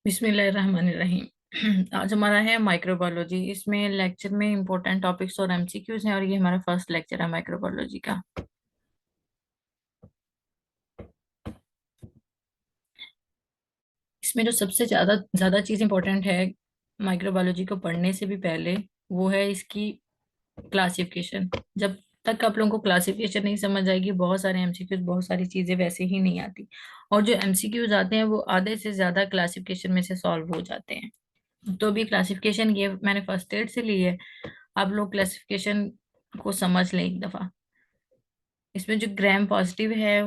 बिस्मिल्लाहिर्रहमानिर्रहीम। आज हमारा है माइक्रोबायोलॉजी। इसमें लेक्चर में इंपॉर्टेंट टॉपिक्स और एमसीक्यूज हैं और ये हमारा फर्स्ट लेक्चर है माइक्रोबायोलॉजी का। इसमें जो सबसे ज्यादा ज्यादा चीज इंपॉर्टेंट है माइक्रोबायोलॉजी को पढ़ने से भी पहले, वो है इसकी क्लासिफिकेशन। जब तक आप लोगों को क्लासिफिकेशन नहीं समझ आएगी, बहुत सारे एमसीक्यूज, बहुत सारी चीजें वैसे ही नहीं आती। और जो एमसीक्यूज आते हैं वो आधे से ज्यादा क्लासिफिकेशन में से सॉल्व हो जाते हैं। तो भी क्लासिफिकेशन ये मैंने फर्स्ट एड से ली है। आप लोग क्लासिफिकेशन को समझ लें एक दफा। इसमें जो ग्राम पॉजिटिव है,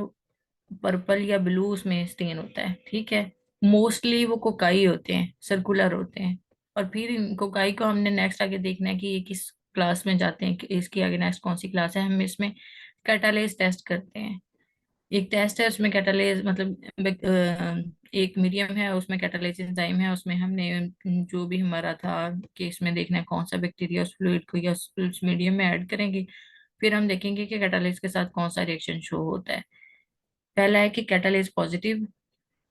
पर्पल या ब्लू उसमें स्टेन होता है, ठीक है। मोस्टली वो कोकाई होते हैं, सर्कुलर होते हैं। और फिर इन कोकाई को हमने नेक्स्ट आगे देखना है कि ये किस क्लास में जाते हैं, कि इसकी आगे नेक्स्ट कौन सी क्लास है। हम इसमें कैटालेज टेस्ट करते हैं। एक टेस्ट है उसमें कैटालेज मतलब एक मीडियम है, उसमें कैटालाइज एंजाइम है। उसमें हमने जो भी हमारा था कि इसमें देखना है कौन सा बैक्टीरिया उस फ्लूइड को या उस मीडियम में ऐड करेंगे। फिर हम देखेंगे कि कैटालाइज के साथ कौन सा रिएक्शन शो होता है। पहला है कि कैटालाइज पॉजिटिव,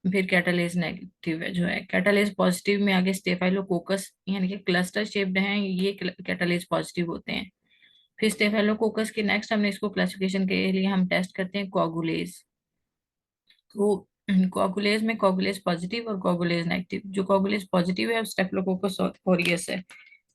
फिर कैटालाइज नेगेटिव है। जो है कैटालाइज पॉजिटिव में आगे स्टेफाइलोकोकस यानी कि क्लस्टर शेप्ड हैं, ये कैटालाइज पॉजिटिव होते हैं। फिर स्टेफाइलोकोकस के नेक्स्ट हमने इसको क्लासिफिकेशन के लिए हम टेस्ट करते हैं कोगुलेज। तो कोगुलेज में कोगुलेज पॉजिटिव और कोगुलेज नेगेटिव। जो कोगुलेज पॉजिटिव है स्टेफिलोकोकस ऑरियस है,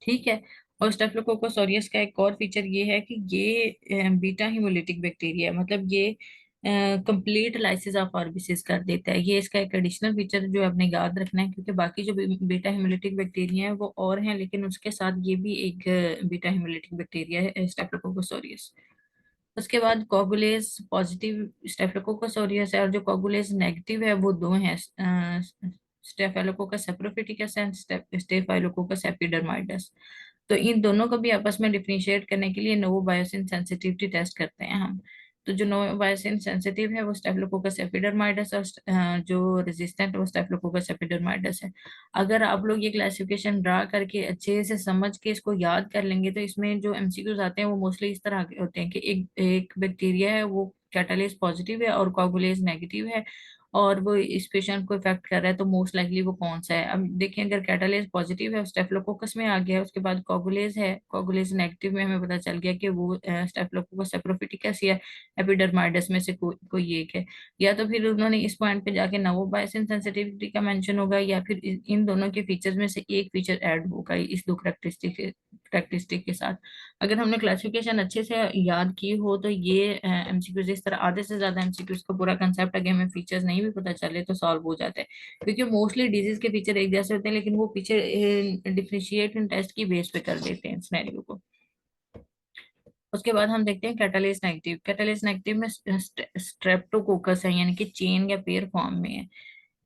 ठीक है। और स्टेफिलोकोकस ऑरियस का एक और फीचर ये है कि ये बीटा हिमोलिटिक बैक्टीरिया है, मतलब ये कंप्लीट लाइसिस ऑफ आरबीसीज कर देता है। ये इसका एक एडिशनल फीचर जो आपने याद रखना है, क्योंकि बाकी जो बीटा हिमोलिटिक बैक्टीरिया है वो और हैं, लेकिन उसके साथ ये भी एक बीटा हिमोलिटिक बैक्टीरिया है, स्टेफिलोकोकस ऑरियस। उसके बाद कोगुलेज पॉजिटिव स्टेफिलोकोकस ऑरियस है, और जो कोगुलेज नेगेटिव है वो दो हैं, स्टेफिलोकोकस सेप्रोफिटिकस एंड स्टेफाइलोकोकस एपिडर्माइडस। तो इन दोनों को भी आपस में डिफरेंशिएट करने के लिए नोवो बायोसिन सेंसिटिविटी टेस्ट करते हैं हम। तो जो नोवो बायोसिन सेंसिटिव है वो स्टेफिलोकोकस एपिडर्माइडस, और जो रेजिस्टेंट है वो स्टेफिलोकोकस एपिडर्माइडस है। अगर आप लोग ये क्लासिफिकेशन ड्रा करके अच्छे से समझ के इसको याद कर लेंगे, तो इसमें जो एमसीक्यूज आते हैं वो मोस्टली इस तरह के होते हैं कि एक एक बैक्टीरिया है वो कैटालेज पॉजिटिव है और कोगुलेज नेगेटिव है, और वो इस पेशेंट को इफेक्ट कर रहा है, तो मोस्ट लाइकली वो कौन सा है। अब देखिए, अगर कैटालेज पॉजिटिव है स्टेफिलोकोकस में आ गया है, उसके बाद कोगुलेज है, कोगुलेज नेगेटिव में हमें पता चल गया कि वो स्टेफिलोकोकस सेप्रोफिटिकस या एपिडर्माइडस में से कोई एक है। या तो फिर उन्होंने इस पॉइंट पे जाके नवो बायसिन सेंसिटिविटी का मेंशन होगा, या फिर इन दोनों के फीचर्स में से एक फीचर ऐड होगा इस दो करेक्टरिस्टिक के साथ। अगर हमने क्लासिफिकेशन अच्छे से याद की हो तो ये एमसीक्यूज इस तरह, आधे से ज्यादा एमसीक्यूज का पूरा कंसेप्ट अगर हमें फीचर्स नहीं भी पता चले तो सॉल्व हो जाता है। क्योंकि मोस्टली डिजीज के फीचर एक जैसे होते हैं, लेकिन वो फीचर डिफरेंशिएट इन टेस्ट की बेस पे कर देते हैं सिनेरियो को। उसके बाद हम देखते हैं कैटालेस नेगेटिव। कैटालेस नेगेटिव में स्ट्रेप्टोकोकस है, यानी कि चेन या पेयर फॉर्म में है।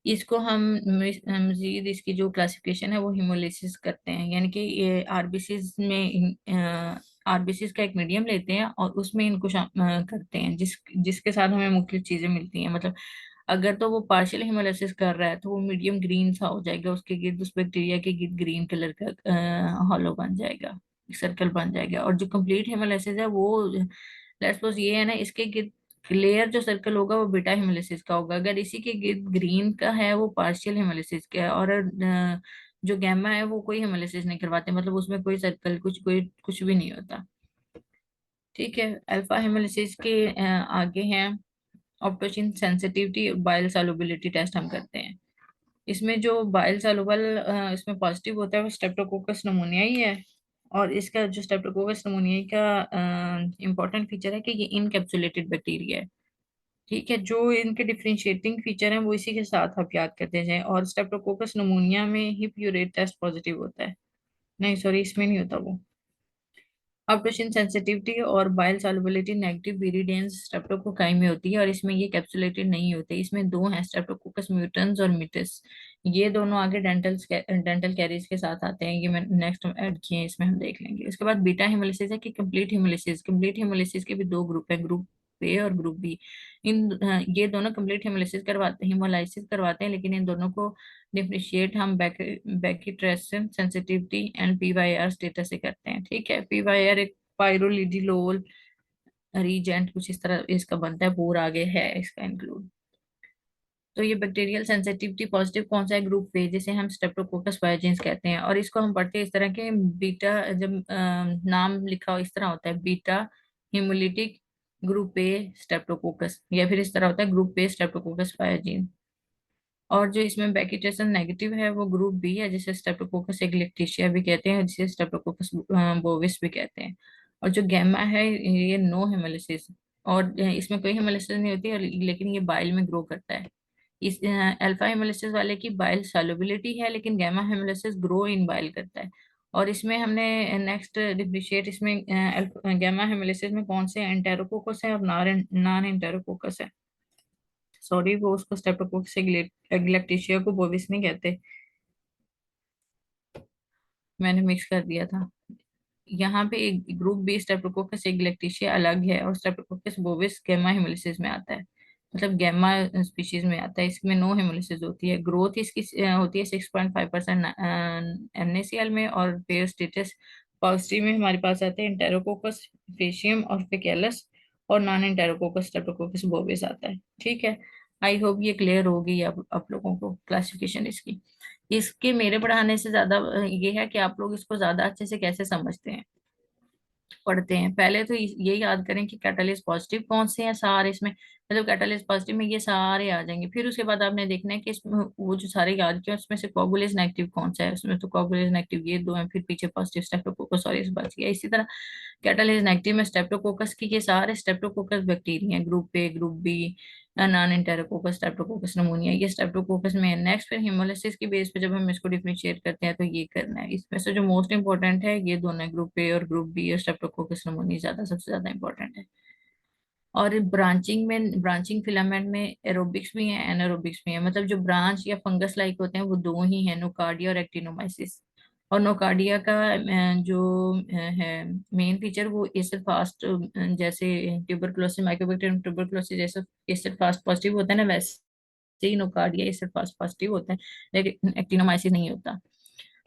इसको हम मजीद इसकी जो क्लासिफिकेशन है वो हिमोलिसिस करते हैं, यानी कि ये आरबीसीज में आरबीसीज का एक मीडियम लेते हैं और उसमें इनको करते हैं, जिसके साथ हमें मुख्तलिफ चीजें मिलती हैं। मतलब अगर तो वो पार्शियल हिमोलिसिस कर रहा है तो वो मीडियम ग्रीन सा हो जाएगा, उसके गिर्द उस बैक्टीरिया के गिर्द ग्रीन कलर का हॉलो बन जाएगा, सर्कल बन जाएगा। और जो कंप्लीट हिमोलिसिस है वो, लेट्स सपोज ये है ना, इसके गिर्द लेयर जो सर्कल होगा वो बीटा हिमोलिसिस का होगा। अगर इसी के गिर्द ग्रीन का है वो पार्शियल हिमोलिसिस का है। और जो गैमा है वो कोई हिमोलिसिस नहीं करवाते, मतलब उसमें कोई सर्कल कुछ भी नहीं होता, ठीक है। अल्फा हेमोलिसिस के आगे हैं ऑप्टोसिन सेंसिटिविटी, बाइल सॉल्युबिलिटी टेस्ट हम करते हैं। इसमें जो बाइल सॉल्युबल इसमें पॉजिटिव होता है वो स्ट्रेप्टोकोकस नमूनिया ही है। और इसका जो स्ट्रेप्टोकोकस नमूनिया का इम्पोर्टेंट फीचर है कि ये इनकैप्सुलेटेड बैक्टीरिया है, ठीक है। जो इनके डिफरेंशिएटिंग फीचर हैं वो इसी के साथ आप याद करते जाएं। और स्ट्रेप्टोकोकस नमूनिया में ही प्यूरेट टेस्ट पॉजिटिव होता है, नहीं सॉरी इसमें नहीं होता वो। ऑप्टोसिन सेंसिटिविटी और bile solubility negative viridans streptococci में होती है, और इसमें ये कैप्सुलेटेड नहीं होते। इसमें दो हैं, स्ट्रेप्टोकोकस म्यूटेंस और मिटिस। ये दोनों आगे डेंटल कैरीज के साथ आते हैं, ये मैं नेक्स्ट ऐड किए हैं, इसमें हम देख लेंगे। उसके बाद बीटा हिमोलिसिस है कि कंप्लीट हिमोलिसिस। कंप्लीट हिमोलिसिस के भी दो ग्रुप हैं, ग्रुप ए और ग्रुप बी। ये दोनों कंप्लीट हिमोलाइसिस करवाते हैं, लेकिन इन दोनों को डिफ्रेंशिएट हम बैकिट्रेसिन सेंसिटिविटी एंड पीवाईआर स्टेटस से करते हैं, ठीक है। पीवाईआर एक पायरोलिडिलोल रीजेंट कुछ इस तरह इसका बनता है, पूरा आगे है इसका इंक्लूड। तो ये बैक्टीरियल सेंसिटिविटी पॉजिटिव कौन सा है, ग्रुप ए, जिसे हम स्ट्रेप्टोकोकस पायोजेंस कहते हैं। और इसको हम पढ़ते हैं इस तरह के, बीटा, जब नाम लिखा हो इस तरह होता है, beta haemolytic group A Streptococcus, या फिर इस तरह होता है ग्रुप ए स्ट्रेप्टोकोकस पायोजेन। और जो इसमें बैक्टीरियल नेगेटिव है वो ग्रुप बी है, जिसे स्ट्रेप्टोकोकस एग्लेक्टिशिया भी कहते हैं, जिसे स्ट्रेप्टोकोकस बोविस भी कहते हैं। और जो गैमा है ये नो हेमोलिसिस, और इसमें कोई हेमोलिसिस नहीं होती है, लेकिन ये बाइल में ग्रो करता है। इस अल्फा हेमोलिसिस वाले की बाइल सॉल्युबिलिटी है, लेकिन gamma haemolysis grow in bile करता है। और इसमें हमने नेक्स्ट डिफरेंशिएट, इसमें गैमा हेमोलिसिस में कौन से एंटेरोकोकस है और नॉन एंटेरोकोकस है। सॉरी, वो उसको स्ट्रेप्टोकोकस एग्लैक्टिशिया को बोविस नहीं कहते, मैंने मिक्स कर दिया था। यहाँ पे एक ग्रुप बी स्ट्रेप्टोकोकस एग्लैक्टिशिया अलग है, और स्ट्रेप्टोकोकस बोविस गैमा हेमोलिसिस में आता है, मतलब गैमा स्पीशीज में आता है। इसमें नो हेमोलिसिस होती है। ग्रोथ इसकी होती है 6.5% NaCl में। और पेयर स्टेटस पॉजिटिव में हमारे पास आते हैं इंटेरोकोकस फेशियम और फेकैलस, और नॉन इंटेरोकोकस स्ट्रेप्टोकोकस बोविस आता है। ठीक है, आई होप ये क्लियर होगी आप लोगों को क्लासिफिकेशन इसकी। इसके मेरे पढ़ाने से ज्यादा ये है कि आप लोग इसको ज्यादा अच्छे से कैसे समझते हैं, पढ़ते हैं। पहले तो ये याद करें कि कैटलिस्ट पॉजिटिव कौन से हैं सारे इसमें, मतलब कैटलिस्ट पॉजिटिव में ये सारे आ जाएंगे। फिर उसके बाद आपने देखना है कि इसमें वो जो सारे याद किए उसमें से कोगुलेज नेगेटिव कौन सा है, उसमें तो कोगुलेज नेगेटिव ये दो हैं, फिर पीछे पॉजिटिव स्टेप्टोकोकस, सॉरी इस बात किया। इसी तरह कैटलिस्ट नेगेटिव में स्टेप्टोकोकस की ये सारे streptococcus bacteria, group A, group B, non enterococcus streptococcus pneumoniae, ये स्ट्रेप्टोकोकस में है। नेक्स्ट फिर हिमोलिसिस की बेस पे जब हम इसको डिफरेंशिएट करते हैं तो ये करना है। इसमें से जो मोस्ट इंपॉर्टेंट है ये दोनों है, ग्रुप ए और ग्रुप बी, और स्ट्रेप्टोकोकस नमूनिया ज्यादा सबसे ज्यादा इंपॉर्टेंट है। और ब्रांचिंग फिलामेंट में एरोबिक्स भी है, एनारोबिक्स भी है, मतलब जो ब्रांच या फंगस लाइक होते हैं वो दो ही हैं, नोकार्डिया और एक्टिनोमाइसिस। और नोकार्डिया का जो है मेन फीचर, वो एसिड फास्ट, जैसे ट्यूबरकुलोसिस, माइकोबैक्टीरियम ट्यूबरकुलोसिस जैसे एसिड फास्ट पॉजिटिव होता है ना, वैसे ही नोकार्डिया एसिड फास्ट पॉजिटिव होता है, लेकिन एक्टिनोमाइसिस नहीं होता।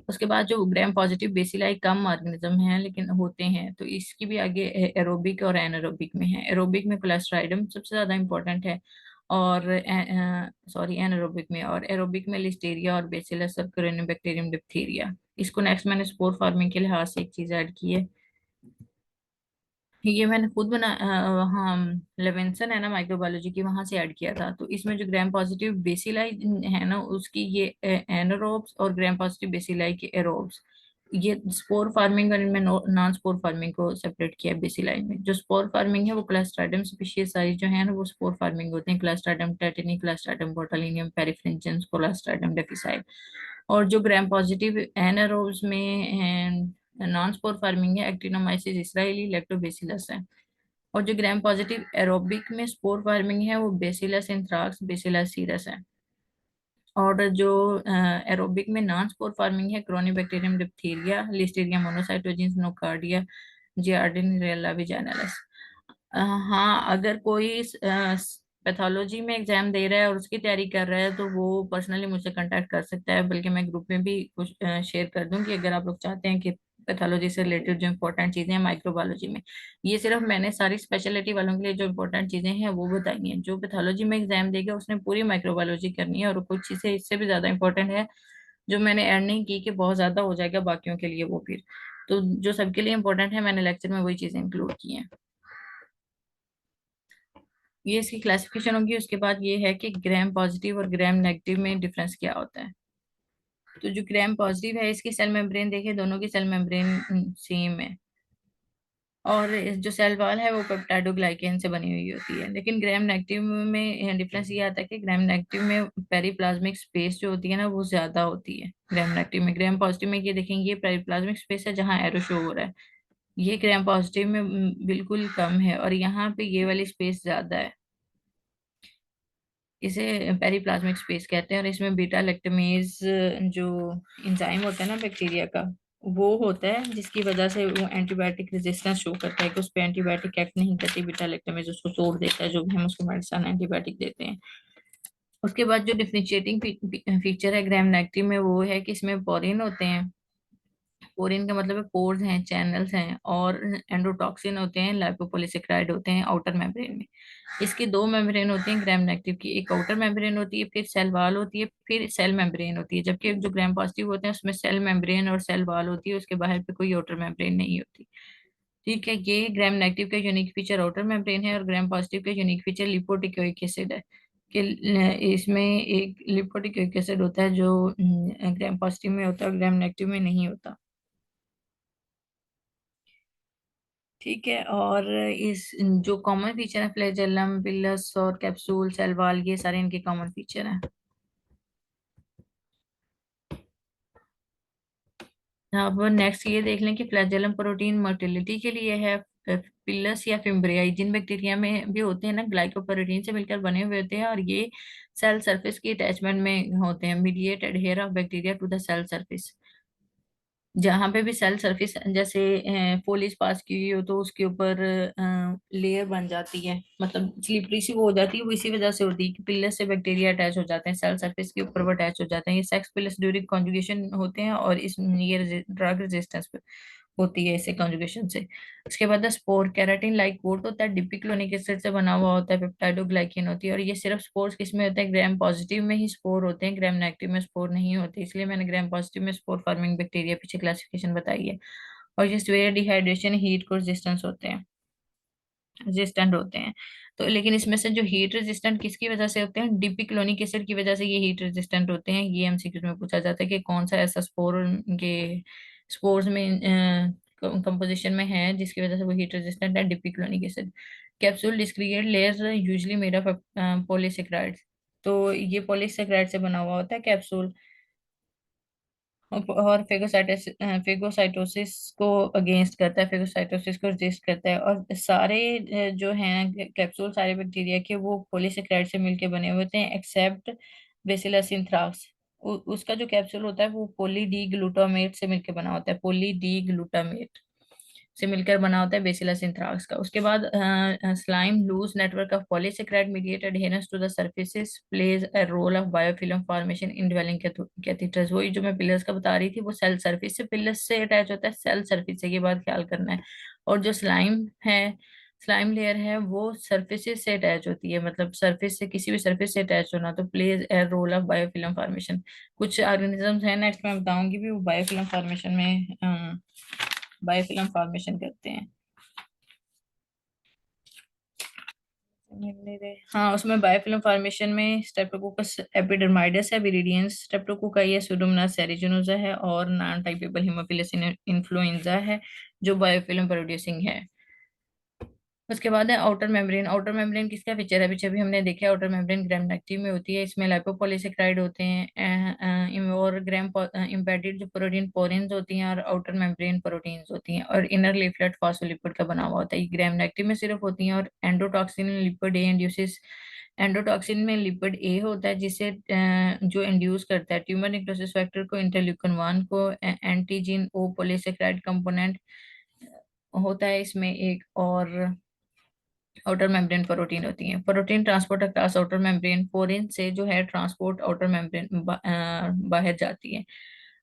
उसके बाद जो ग्राम पॉजिटिव बेसिलाई कम ऑर्गेनिज्म हैं लेकिन होते हैं, तो इसकी भी आगे एरोबिक और एनारोबिक में है। एरोबिक में क्लोस्ट्राइडम सबसे ज्यादा इंपॉर्टेंट है, और सॉरी एनारोबिक में, और एरोबिक में लिस्टेरिया और बेसिलस और कोरिनेबैक्टीरियम डिप्थीरिया। इसको नेक्स्ट मैंने स्पोर फार्मिंग के लिहाज से एक चीज ऐड की है, ये मैंने खुद हाँ, लेवेंसन है ना माइक्रोबायोलॉजी की, वहां से ऐड किया था। तो इसमें जो ग्राम पॉजिटिव बेसिलाई है ना उसकी ये एनारोब्स, और ग्राम पॉजिटिव बेसिलाई के एरोब्स, ये स्पोर फार्मिंग और इनमें नॉन स्पोर फार्मिंग को सेपरेट किया है। बेसिलाई में जो स्पोर फार्मिंग है वो क्लस्ट्राइडम स्पीशीज सारी जो है ना वो स्पोर फार्मिंग होते हैं, क्लस्ट्राइडम टेटनी, क्लस्ट्राइडम बोटुलिनियम, पेरिफ्लिंजेंस, क्लस्ट्राइडम डेफिसाइड। और जो ग्राम पॉजिटिव एनारोब्स में नॉन स्पोर फार्मिंग है, एक्टिनोमाइसिस इसराइली, लैक्टोबैसिलस है। और जो ग्राम पॉजिटिव एरोबिक में स्पोर फार्मिंग है वो बेसिलस एंथ्राक्स, बेसिलस सीरस है। और जो एरोबिक में नॉन स्पोर फार्मिंग है, क्रोनिबैक्टीरियम डिप्थीरिया, लिस्टीरिया मोनोसाइटोजेंस, नोकार्डिया, जियार्डिनियला विजाइनलिस। हाँ, अगर कोई पैथोलॉजी में एग्जाम दे रहा है और उसकी तैयारी कर रहा है तो वो पर्सनली मुझसे कांटेक्ट कर सकता है, बल्कि मैं ग्रुप में भी कुछ शेयर कर दूंगी अगर आप लोग चाहते हैं कि पैथोलॉजी से रिलेटेड जो इंपॉर्टेंट चीजें हैं माइक्रोबायोलॉजी में। ये सिर्फ मैंने सारी स्पेशलिटी वालों के लिए जो इंपॉर्टेंट चीजें हैं वो बताई हैं। जो पैथोलॉजी में एग्जाम देगा उसने पूरी माइक्रोबायोलॉजी करनी है, और कुछ चीजें इससे भी ज्यादा इंपॉर्टेंट है जो मैंने ऐड नहीं की कि बहुत ज्यादा हो जाएगा बाकियों के लिए वो फिर। तो जो सबके लिए इंपॉर्टेंट है मैंने लेक्चर में वही चीजें इंक्लूड की हैं। ये इसकी क्लासिफिकेशन होगी। उसके बाद ये है कि ग्राम पॉजिटिव और ग्राम नेगेटिव में डिफरेंस क्या होता है। तो जो ग्राम पॉजिटिव है इसकी सेल मेम्ब्रेन देखें, दोनों की सेल मेम्ब्रेन सेम है, और जो सेल वॉल है वो पेप्टाइडोग्लाइकेन से बनी हुई होती है। लेकिन ग्राम नेगेटिव में डिफरेंस ये आता है कि ग्राम नेगेटिव में पेरिप्लाज्मिक स्पेस जो होती है ना वो ज्यादा होती है ग्राम नेगेटिव में। ग्राम पॉजिटिव में ये देखेंगे ये पेरिप्लाज्मिक स्पेस है जहाँ एरो शो हो रहा है, ये ग्राम पॉजिटिव में बिल्कुल कम है, और यहाँ पे ये वाली स्पेस ज्यादा है, इसे पेरिप्लाज्मिक स्पेस कहते हैं। और इसमें बीटा लैक्टमेज जो एंजाइम होता है ना बैक्टीरिया का, वो होता है जिसकी वजह से वो एंटीबायोटिक रेजिस्टेंस शो करता है कि उस पर एंटीबायोटिक एक्ट नहीं करती। बीटा लैक्टमेज उसको तोड़ देता है, जो भी हम उसको मेडिसिन एंटीबायोटिक देते हैं। उसके बाद जो डिफरेंशिएटिंग फीचर है ग्राम नेगेटिव में वो है कि इसमें पोरिन होते हैं, पोरिन का मतलब है पोर्स हैं, चैनल्स हैं, और एंडोटॉक्सिन होते हैं, लाइपोपोलिसेक्राइड होते हैं आउटर मेम्ब्रेन में। इसकी दो मेम्ब्रेन होती हैं ग्राम नेगेटिव की, एक आउटर मेम्ब्रेन होती है, फिर सेल वॉल होती है, फिर सेल मेम्ब्रेन होती है। जबकि जो ग्राम पॉजिटिव होते हैं उसमें सेल मेम्ब्रेन और सेल वॉल होती है, उसके बाहर पे कोई आउटर मेम्ब्रेन नहीं होती। ठीक है, ये ग्राम नेगेटिव का यूनिक फीचर आउटर मेम्ब्रेन है, और ग्राम पॉजिटिव का यूनिक फीचर लिपोटिकोइक एसिड है। कि इसमें एक लिपोटिकोइक एसिड होता है जो ग्राम पॉजिटिव में होता है और ग्राम नेगेटिव में नहीं होता। ठीक है, और इस जो कॉमन फीचर है फ्लैजेलम, पिलस और कैप्सूल, सेल वॉल, ये सारे इनके कॉमन फीचर हैं। अब नेक्स्ट ये देख लें कि फ्लैजेलम प्रोटीन मोटिलिटी के लिए है। पिलस या फिम्ब्रियाई जिन बैक्टीरिया में भी होते हैं ना, ग्लाइकोप्रोटीन से मिलकर बने हुए होते हैं, और ये सेल सरफेस की अटैचमेंट में होते हैं, mediate adhere of bacteria to the cell surface. जहां पे भी सेल सरफेस जैसे फोलिज पास की हुई हो तो उसके ऊपर लेयर बन जाती है, मतलब स्लिपरी सी वो हो जाती है, वो इसी वजह से होती है कि पिलस से बैक्टीरिया अटैच हो जाते हैं सेल सरफेस के ऊपर, वो अटैच हो जाते हैं। ये सेक्स पिलस ड्यूरिंग कॉन्जुगेशन होते हैं, और इस ये ड्रग रेजिस्टेंस होती है इससे कॉन्जुगेशन से। उसके बाद स्पोर केराटिन लाइक कोट होता है, डिपिक्लोनिक एसिड से बना हुआ होता है, पेप्टाइडोग्लाइकेन होती है, और ये सिर्फ स्पोर्स किस में होते हैं, ग्राम पॉजिटिव में ही स्पोर होते हैं, ग्राम नेगेटिव में स्पोर नहीं होते। इसलिए मैंने ग्राम पॉजिटिव में स्पोर फार्मिंग बैक्टीरिया पीछे क्लासिफिकेशन बताई है। और ये स्वेयर डिहाइड्रेशन हीट को रेजिस्टेंस होते हैं, रेजिस्टेंट होते हैं। तो लेकिन इसमें से जो हीट रेजिस्टेंट किसकी वजह से होते हैं, डिपिक्लोनिक एसिड की वजह से ये हीट रेजिस्टेंट होते हैं। ये एमसीक्यू में पूछा जाता है कि कौन सा ऐसा स्पोर के स्पोर्स में कंपोजिशन में है जिसकी वजह से वो हीट रेजिस्टेंट है, dipicolinic acid. Capsule discrete layer usually made of polysaccharide. तो ये पॉलीसेक्राइड से बना हुआ होता है कैप्सूल। और फेगोसाइटोसिस को अगेंस्ट करता है, फेगोसाइटोसिस को रेजिस्ट करता है। और सारे जो हैं कैप्सूल सारे बैक्टीरिया के वो पॉलीसेकेराइड से मिलके बने हुए होते हैं, एक्सेप्ट बेसिलस इंथ्राक्स। उसका जो कैप्सूल होता है वो पोली डी ग्लूटामेट से मिलके बना होता है, पोली डी ग्लूटामेट से मिलकर बना होता है बेसिलस इंथ्राक्स का। उसके बाद slime loose network of polysaccharide mediate adherence to the surfaces plays a role of biofilm formation in dwelling catheters. वही जो मैं पिलर्स का बता रही थी, वो सेल सरफेस से पिलर्स से अटैच होता है, सेल सरफेस से, ये बात ख्याल करना है। और जो स्लाइम है, स्लाइम लेयर है, वो सरफेसेस से अटैच होती है, मतलब सरफेस से, किसी भी सरफेस से अटैच होना, तो plays a role of biofilm formation. कुछ ऑर्गेनिजम्स हैं, नेक्स्ट मैं बताऊंगी भी, वो बायोफिल्म फॉर्मेशन में बायोफिल्म फॉर्मेशन करते हैं। हाँ, उसमें बायोफिल्म फॉर्मेशन में स्ट्रेप्टोकोकस एपिडर्माइडस है, विरिडियंस स्ट्रेप्टोकोकाई है, सुडोमोनास एरिजिनोसा है, और नॉन टाइपेबल हेमोफिलस इन्फ्लुएंजा है जो बायोफिल्म प्रोड्यूसिंग है। उसके बाद है आउटर मेम्ब्रेन। आउटर मेम्ब्रेन किसका फीचर है, पीछे भी हमने देखा है। आउटर मेम्ब्रेन ग्राम नेगेटिव में होती है, इसमें लाइपोपॉलीसेकेराइड होते हैं, और ग्राम इम्बेडेड जो प्रोटीन पोरिन्स होती हैं, और आउटर मेम्ब्रेन प्रोटीन्स होती हैं, और इनर लीफलेट फॉस्फोलिपिड का बना हुआ होता है। ये ग्राम नेगेटिव में सिर्फ होती हैं। और एंडोटॉक्सिन लिपिड ए इंड्यूसेस, एंडोटॉक्सिन में लिपिड ए होता है जिसे जो इंड्यूस करता है ट्यूमर निक्रोसिस फैक्टर को, इंटरल्यूकिन 1 को, एंटीजीन ओ पॉलीसेकेराइड कंपोनेंट होता है इसमें एक, और आउटर मेम्ब्रेन प्रोटीन होती है। Protein transport across outer membrane, porin से जो है ट्रांसपोर्ट आउटर मेम्ब्रेन बाहर जाती है।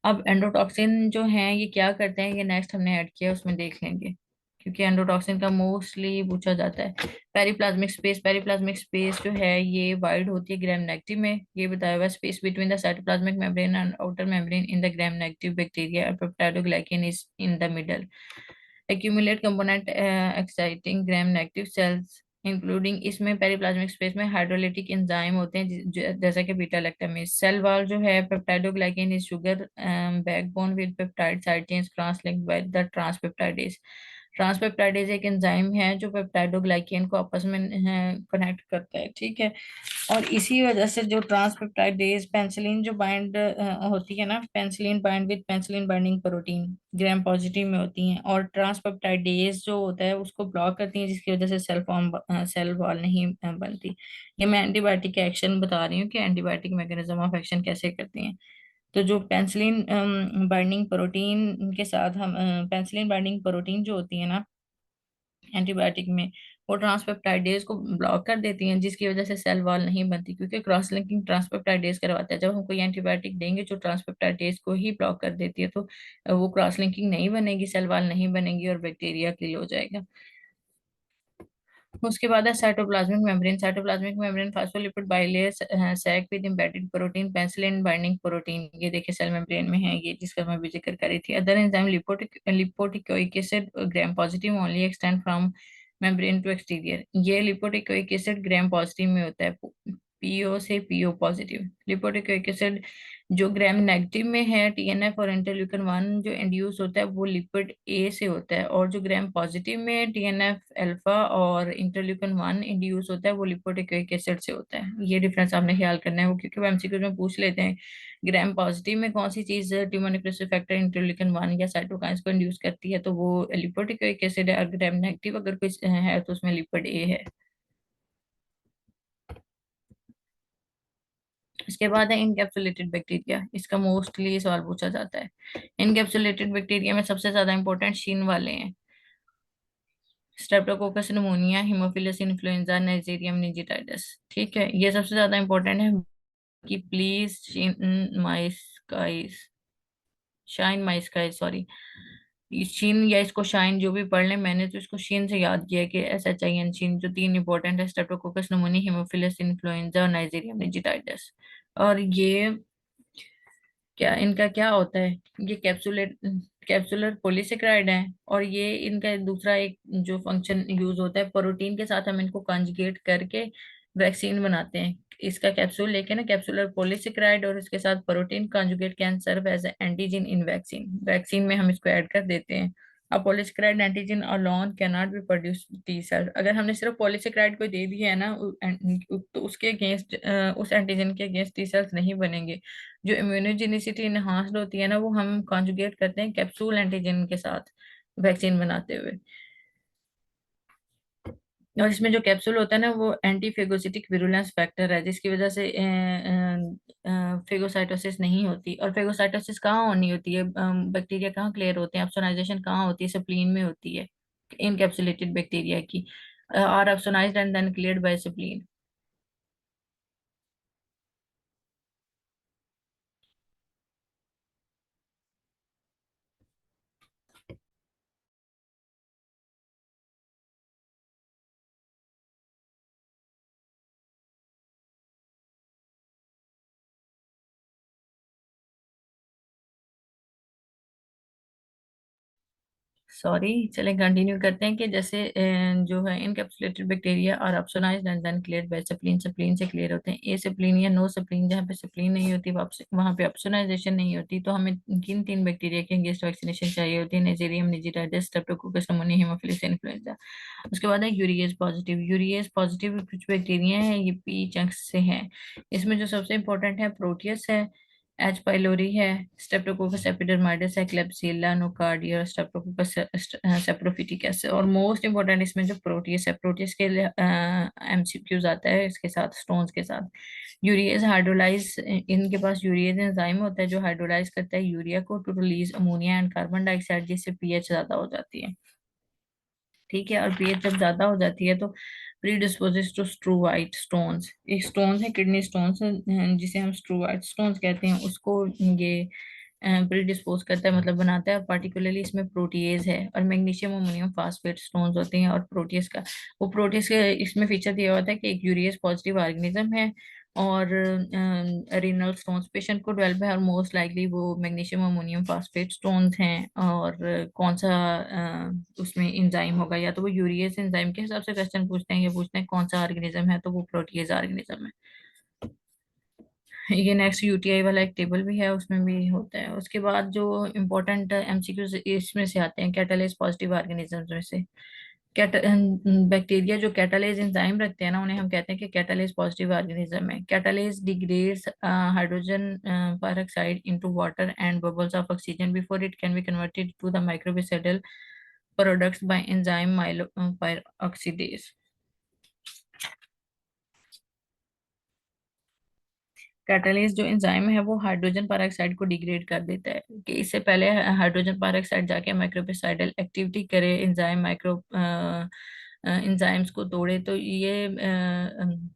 अब एंडोटॉक्सिन जो है ये क्या करते हैं, ये नेक्स्ट हमने ऐड किया उसमें देख लेंगे, क्योंकि एंडोटॉक्सिन का मोस्टली पूछा जाता है। पेरिप्लाज्मिक स्पेस, पेरिप्लाज्मिक स्पेस जो है ये वाइड होती है ग्राम नेगेटिव में, ये बताया हुआ space between the cytoplasmic membrane and outer membrane in the gram negative bacteria, और peptidoglycan is in the middle. Accumulate component exciting gram negative cells including, इसमें पेरिप्लाज्मिक स्पेस में हाइड्रोलिटिक एंजाइम होते हैं जैसा कि बीटा लैक्टामेज। सेल वॉल जो है, peptidoglycan is sugar backbone with peptide side chains cross linked by the ट्रांसपेप्टाइडेज। ट्रांसपेप्टाइडेज एक enzyme है जो पेप्टाइडोग्लाइकेन को आपस में कनेक्ट करता है, ठीक है। और इसी वजह से जो ट्रांसपेप्टाइडेज पेंसिलिन जो बाइंड होती है ना, penicillin bind with penicillin binding protein gram positive में होती हैं, और ट्रांसपेप्टाइडेज जो होता है उसको ब्लॉक करती हैं, जिसकी वजह से सेल वॉल नहीं बनती। ये मैं एंटीबायोटिक के एक्शन बता रही हूँ कि एंटीबायोटिक मैकेनिज्म ऑफ एक्शन कैसे करती हैं। तो जो पेंसिलिन बाइंडिंग प्रोटीन के साथ हम पेंसिलिन बाइंडिंग प्रोटीन जो होती है ना एंटीबायोटिक में, वो ट्रांसपेप्टाइडेज को ब्लॉक कर देती हैं, जिसकी वजह से सेल वॉल नहीं बनती, क्योंकि क्रॉस लिंकिंग ट्रांसपेप्टाइडेज करवाता है। जब हम कोई एंटीबायोटिक देंगे जो ट्रांसपेप्टाइडेज को ही ब्लॉक कर देती है, तो वो क्रॉस लिंकिंग नहीं बनेगी, सेल वॉल नहीं बनेगी और बैक्टीरिया किल हो जाएगा। उसके बाद है cytoplasmic membrane. Cytoplasmic membrane phospholipid bilayer sac with embedded protein, penicillin binding protein, ये देखिए सेल मेम्ब्रेन में है ये, जिसका मैं भी जिक्र करी थी। Other enzyme lipoteichoic acid gram positive only extend from membrane to exterior. ये लिपोटिकोइक एसिड ग्राम पॉजिटिव में होता है, पीओ से पीओ पॉजिटिव। लिपोटिकोइक एसिड जो ग्राम नेगेटिव में है, टीएनएफ और इंटरल्यूकन 1 जो इंड्यूस होता है वो लिपिड ए से होता है, और जो ग्राम पॉजिटिव में टीएनएफ अल्फा और इंटरल्यूकन 1 इंड्यूस होता है वो लिपोटिकोइक एसिड से होता है। ये डिफरेंस आपने ख्याल करना है, वो क्योंकि वो एमसीक्यू में पूछ लेते हैं ग्राम पॉजिटिव में कौन सी चीज ट्यूमर नेक्रोसिस फैक्टर इंटरल्यूकन 1 या साइटोकाइंस को इंड्यूस करती है, तो वो लिपोटिकोइक एसिड है, और ग्राम नेगेटिव अगर कुछ है तो उसमें लिपिड ए है। इसके बाद है इनकैप्सुलेटेड बैक्टीरिया। इसका मोस्टली सवाल पूछा जाता है। इनकैप्सुलेटेड बैक्टीरिया में सबसे ज्यादा इंपॉर्टेंट शीन वाले हैं, स्ट्रेप्टोकोकस निमोनिया, हिमोफिलस इन्फ्लुएंजा, नाइजेरियम निजिटाइडस। ठीक है, ये सबसे ज्यादा इंपॉर्टेंट है कि प्लीज शीन माइस्काइस, शाइन माइस्काइस, सॉरी, शीन या इसको शाइन जो भी पढ़ लें, मैंने तो इसको शीन से याद किया कि SHIN शीन, जो तीन इंपॉर्टेंट है, स्ट्रेप्टोकोकस निमोनिया, हिमोफिलस इन्फ्लुएंजा और नाइजेरियम निजिटाइडस। और ये क्या इनका क्या होता है, ये कैप्सुलर पॉलीसेकेराइड है, और ये इनका दूसरा एक जो फंक्शन यूज होता है, प्रोटीन के साथ हम इनको कंजुगेट करके वैक्सीन बनाते हैं। इसका कैप्सूल लेके ना, कैप्सुलर पॉलीसेकेराइड और इसके साथ protein conjugate can serve as antigen in vaccine. Vaccine में हम इसको ऐड कर देते हैं। अब polysaccharide antigen alone can not be produce T cell. अगर हमने सिर्फ पॉलीसेकेराइड को दे दिया है ना, तो उसके अगेंस्ट, उस एंटीजन के अगेंस्ट टी सेल्स नहीं बनेंगे। जो इम्यूनोजेनिसिटी इनहांस्ड होती है ना, वो हम कॉन्जुगेट करते हैं कैप्सूल एंटीजन के साथ वैक्सीन बनाते हुए। और इसमें जो कैप्सूल होता है ना, वो एंटी फेगोसिटिक विरुलेंस फैक्टर है, जिसकी वजह से फेगोसाइटोसिस नहीं होती। और फेगोसाइटोसिस कहाँ होनी होती है, बैक्टीरिया कहाँ क्लियर होते हैं, एप्सोनाइजेशन कहाँ होती है, स्प्लीन में होती है इनकैप्सुलेटेड बैक्टीरिया की, और opsonized and then cleared by spleen. Sorry, चलें कंटिन्यू करते हैं कि जैसे जो है इनकैप्सुलेटेड बैक्टीरिया और opsonized and then cleared by spleen. Spleen से क्लियर होते हैं। ए सप्लीन या नो सप्लीन, जहाँ पे सप्लीन नहीं होती वहाँ पे अपसोनाइजेशन नहीं होती। तो हमें किन तीन बैक्टीरिया के अगेंस्ट वैक्सीनेशन चाहिए होती है, नेजेरियम निजिटाइडस, स्ट्रेप्टोकोकस निमोनिया, हिमोफिलस इन्फ्लुएंजा। उसके बाद है यूरिएज पॉजिटिव। यूरिएज पॉजिटिव कुछ बैक्टीरिया हैं, ये पी चंक्स से हैं। इसमें जो सबसे इंपॉर्टेंट है प्रोटियस है, एच पाइलोरी है, स्ट्रेप्टोकोकस एपिडर्माइडस है, क्लेब्सिला नोकार्डिया, स्ट्रेप्टोकोकस सेप्रोफिटिकस। और मोस्ट इंपॉर्टेंट इसमें जो प्रोटियस है, प्रोटियस के लिए एमसीक्यूज आता है इसके साथ, स्टोन्स के साथ। यूरिएज हाइड्रोलाइज, इनके पास यूरिएज एंजाइम होता है जो हाइड्रोलाइज करता है यूरिया को to release ammonia and carbon dioxide, जिससे पीएच ज्यादा हो जाती है। ठीक है, और पीएच जब ज्यादा हो जाती है तो प्रीडिस्पोजेस टू स्ट्रूवाइट स्टोन्स, एक स्टोन है किडनी स्टोन्स, जिसे हम स्ट्रूवाइट स्टोन्स कहते हैं, उसको ये प्रीडिस्पोज करता है, मतलब बनाता है। पार्टिकुलरली इसमें प्रोटीएज है, और मैग्नीशियम अमोनियम फास्फेट स्टोन्स होते हैं। और प्रोटीज का, वो प्रोटीज के इसमें फीचर दिया हुआ था कि एक यूरियस पॉजिटिव ऑर्गेनिज्म है, और रीनल स्टोन्स पेशेंट को डेवलप है, और मोस्ट लाइकली वो मैग्नीशियम अमोनियम फास्फेट स्टोन्स हैं। और कौन सा उसमें एंजाइम होगा, या तो वो यूरियस एंजाइम के हिसाब से क्वेश्चन पूछते हैं, या पूछते हैं कौन सा ऑर्गेनिज्म है, तो वो प्रोटीज ऑर्गेनिज्म है। ये नेक्स्ट यूटीआई वाला एक टेबल भी है, उसमें भी होता है। उसके बाद जो इम्पोर्टेंट एमसीक्यूज इसमें से आते हैं, कैटालेस पॉजिटिव ऑर्गेनिजम्स में से बैक्टीरिया जो कैटालेज एंजाइम रखते हैं ना, उन्हें हम कहते हैं कि कैटालेज पॉजिटिव ऑर्गेनिज्म है। Catalase degrades hydrogen peroxide into water and bubbles of oxygen before it can be converted to the microbicidal products by enzyme peroxidase। Catalyst जो एंजाइम है वो हाइड्रोजन पेरोक्साइड को डिग्रेड कर देता है, कि इससे पहले हाइड्रोजन पेरोक्साइड जाके माइक्रोबिसाइडल एक्टिविटी करे, एंजाइम माइक्रो एंजाइम्स को तोड़े, तो ये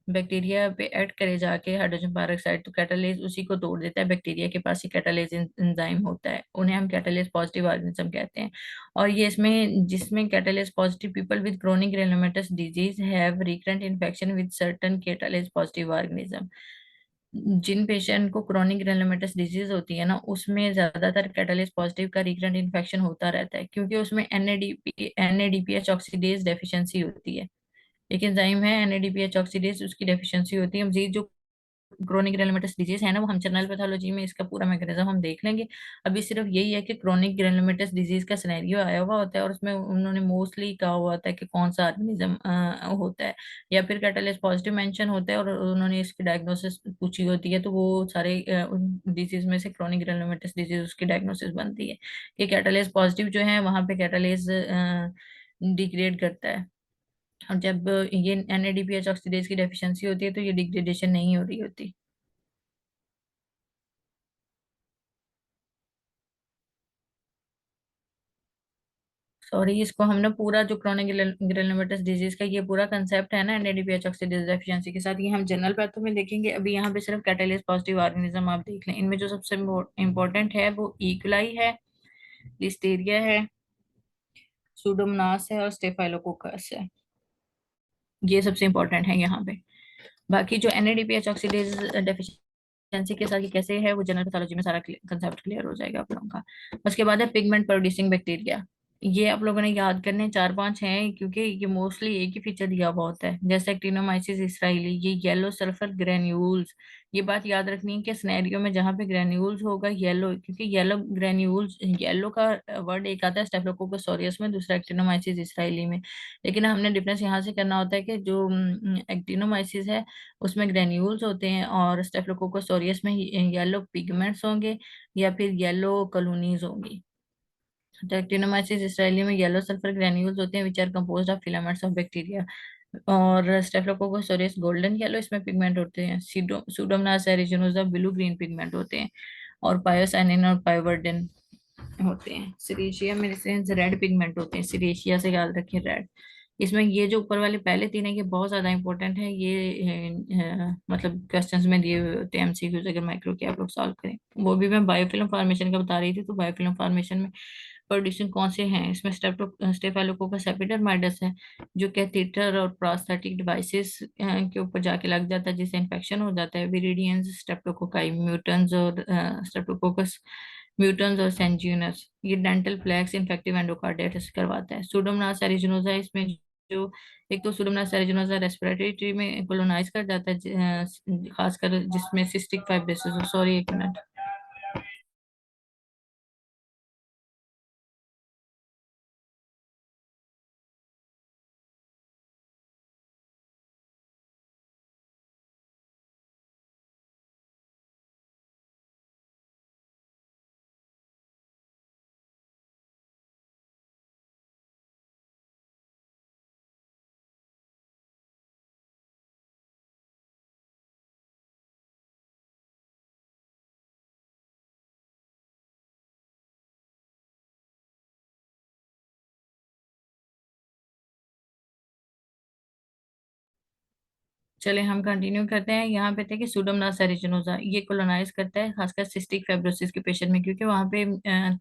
बैक्टीरिया पे ऐड करे जाके हाइड्रोजन पेरोक्साइड, तो कैटालेज उसी को तोड़ देता है। बैक्टीरिया के पास ही कैटालेज एंजाइम होता है, उन्हें हम कैटालेज पॉजिटिव ऑर्गेनिज्म कहते हैं। और ये इसमें जिसमें catalase positive people with chronic granulomatous disease have recurrent infection with certain catalase positive organism. जिन पेशेंट को क्रोनिक ग्रेनुलोमेटस डिजीज होती है ना, उसमें ज्यादातर कैटालिस पॉजिटिव का रिकरेंट इन्फेक्शन होता रहता है, क्योंकि उसमें एनएडीपीएच ऑक्सीडेज डेफिशिएंसी होती है। एक एंजाइम है एनएडीपीएच ऑक्सीडेज, उसकी डेफिशिएंसी होती है। मजीद जो क्रोनिक ग्रेनुलोमेटस डिजीज है ना, वो हम जनरल पैथोलॉजी में इसका पूरा मैकेनिज्म हम देख लेंगे। अभी सिर्फ यही है कि क्रोनिक ग्रेनुलोमेटस डिजीज का सिनेरियो आया हुआ होता है, और उसमें उन्होंने मोस्टली कहा हुआ होता है कि कौन सा ऑर्गेनिज्म होता है, या फिर कैटालिस पॉजिटिव मेंशन होता है और उन्होंने इसकी डायग्नोसिस पूछी होती है, तो वो सारे उन डिजीज में से क्रोनिक ग्रेनुलोमेटस डिजीज उसकी डायग्नोसिस बनती है कि कैटालिस पॉजिटिव जो है वहां पे कैटालिस डिग्रेड करता है। और जब ये एनएडीपीएच ऑक्सीडेज की डेफिशिएंसी होती है तो ये डिग्रेडेशन नहीं हो रही होती। सॉरी, इसको हमने पूरा जो क्रोनिक ग्रेनुलोमेटस डिजीज का ये पूरा कंसेप्ट है ना एनएडीपीएच ऑक्सीडेज डेफिशिएंसी के साथ, ये हम जनरल पैथो में देखेंगे। अभी यहाँ पे सिर्फ कैटालिस पॉजिटिव ऑर्गेनिज्म आप देख लें। इनमें जो सबसे इम्पोर्टेंट है वो इक्वलाई है, लिस्टेरिया है, सूडोमोनास है और स्टेफाइलोकोकस है। ये सबसे इम्पोर्टेंट है यहाँ पे। बाकी जो एनएडीपीएच ऑक्सीडेज डेफिशिएंसी के साथ ये कैसे है, वो जनरल पैथोलॉजी में सारा कंसेप्ट क्लियर हो जाएगा आप लोगों का। उसके बाद है पिगमेंट प्रोड्यूसिंग बैक्टीरिया। ये आप लोगों ने याद करने, चार पांच हैं, क्योंकि ये मोस्टली एक ही फीचर दिया हुआ होता है, जैसे एक्टिनोमाइसिस इसराइली, ये येलो सल्फर ग्रेन्यूल्स। ये बात याद रखनी है कि स्नेरियो में जहाँ पे ग्रेन्यूल्स होगा येलो, क्योंकि येलो ग्रेन्यूल्स, येलो का वर्ड एक आता है स्टेफिलोकोकस ऑरियस में, दूसरा एक्टिनोमाइसिस इसराइली में। लेकिन हमने डिफरेंस यहाँ से करना होता है कि जो एक्टिनोमाइसिस है उसमें ग्रेन्यूल्स होते हैं, और स्टेफिलोकोकस ऑरियस में येलो पिगमेंट्स होंगे या फिर येलो कॉलोनीज होंगी। तो एक्टिनोमाइसिस इसराइली में येलो सल्फर ग्रेन्यूल्स होते हैं, which are composed of filaments of bacteria. और स्टेफिलोकोकस ऑरियस गोल्डन येलो इसमें पिगमेंट होते हैं। Pseudomonas aeruginosa blue green pigment होते हैं। और पायोसाइनिन और पायोवर्डिन होते हैं। सिरेशिया में रेड पिगमेंट होते हैं, सिरेशिया से याद रखें, रेड। इसमें ये जो ऊपर वाले पहले तीन है ये बहुत ज्यादा इंपॉर्टेंट है। ये मतलब क्वेश्चंस में दिए हुए होते हैं एमसीक्यूज, अगर माइक्रो के आप लोग सॉल्व करें। वो भी मैं बायोफिल्म फॉर्मेशन का बता रही थी, तो बायोफिल्म फॉर्मेशन में प्रोड्यूसिंग कौन से हैं, इसमें स्टेफाइलोकोकस एपिडर्माइडस है, जो कैथेटर और प्रोस्थेटिक डिवाइसेस के ऊपर जाके लग जाता है, जिससे इन्फेक्शन हो जाता है। विरिडियंस, स्ट्रेप्टोकोकाई म्यूटेंस और स्ट्रेप्टोकोकस म्यूटेंस और सेंजिनस, ये डेंटल प्लेक्स इन्फेक्टिव एंडोकार्डाइटिस करवाता है। सूडोमोनास एरिजिनोसा, इसमें जो एक तो सूडोमोनास एरिजिनोसा रेस्पिरेटरी ट्री में कोलोनाइज कर जाता है, खासकर जिसमें सिस्टिक फाइब्रोसिस। सॉरी, एक मिनट। चले हम कंटिन्यू करते हैं। यहाँ पे थे कि सूडोमोनास एरिजिनोसा ये कोलोनाइज करता है खासकर सिस्टिक फाइब्रोसिस के पेशेंट में, क्योंकि वहाँ पे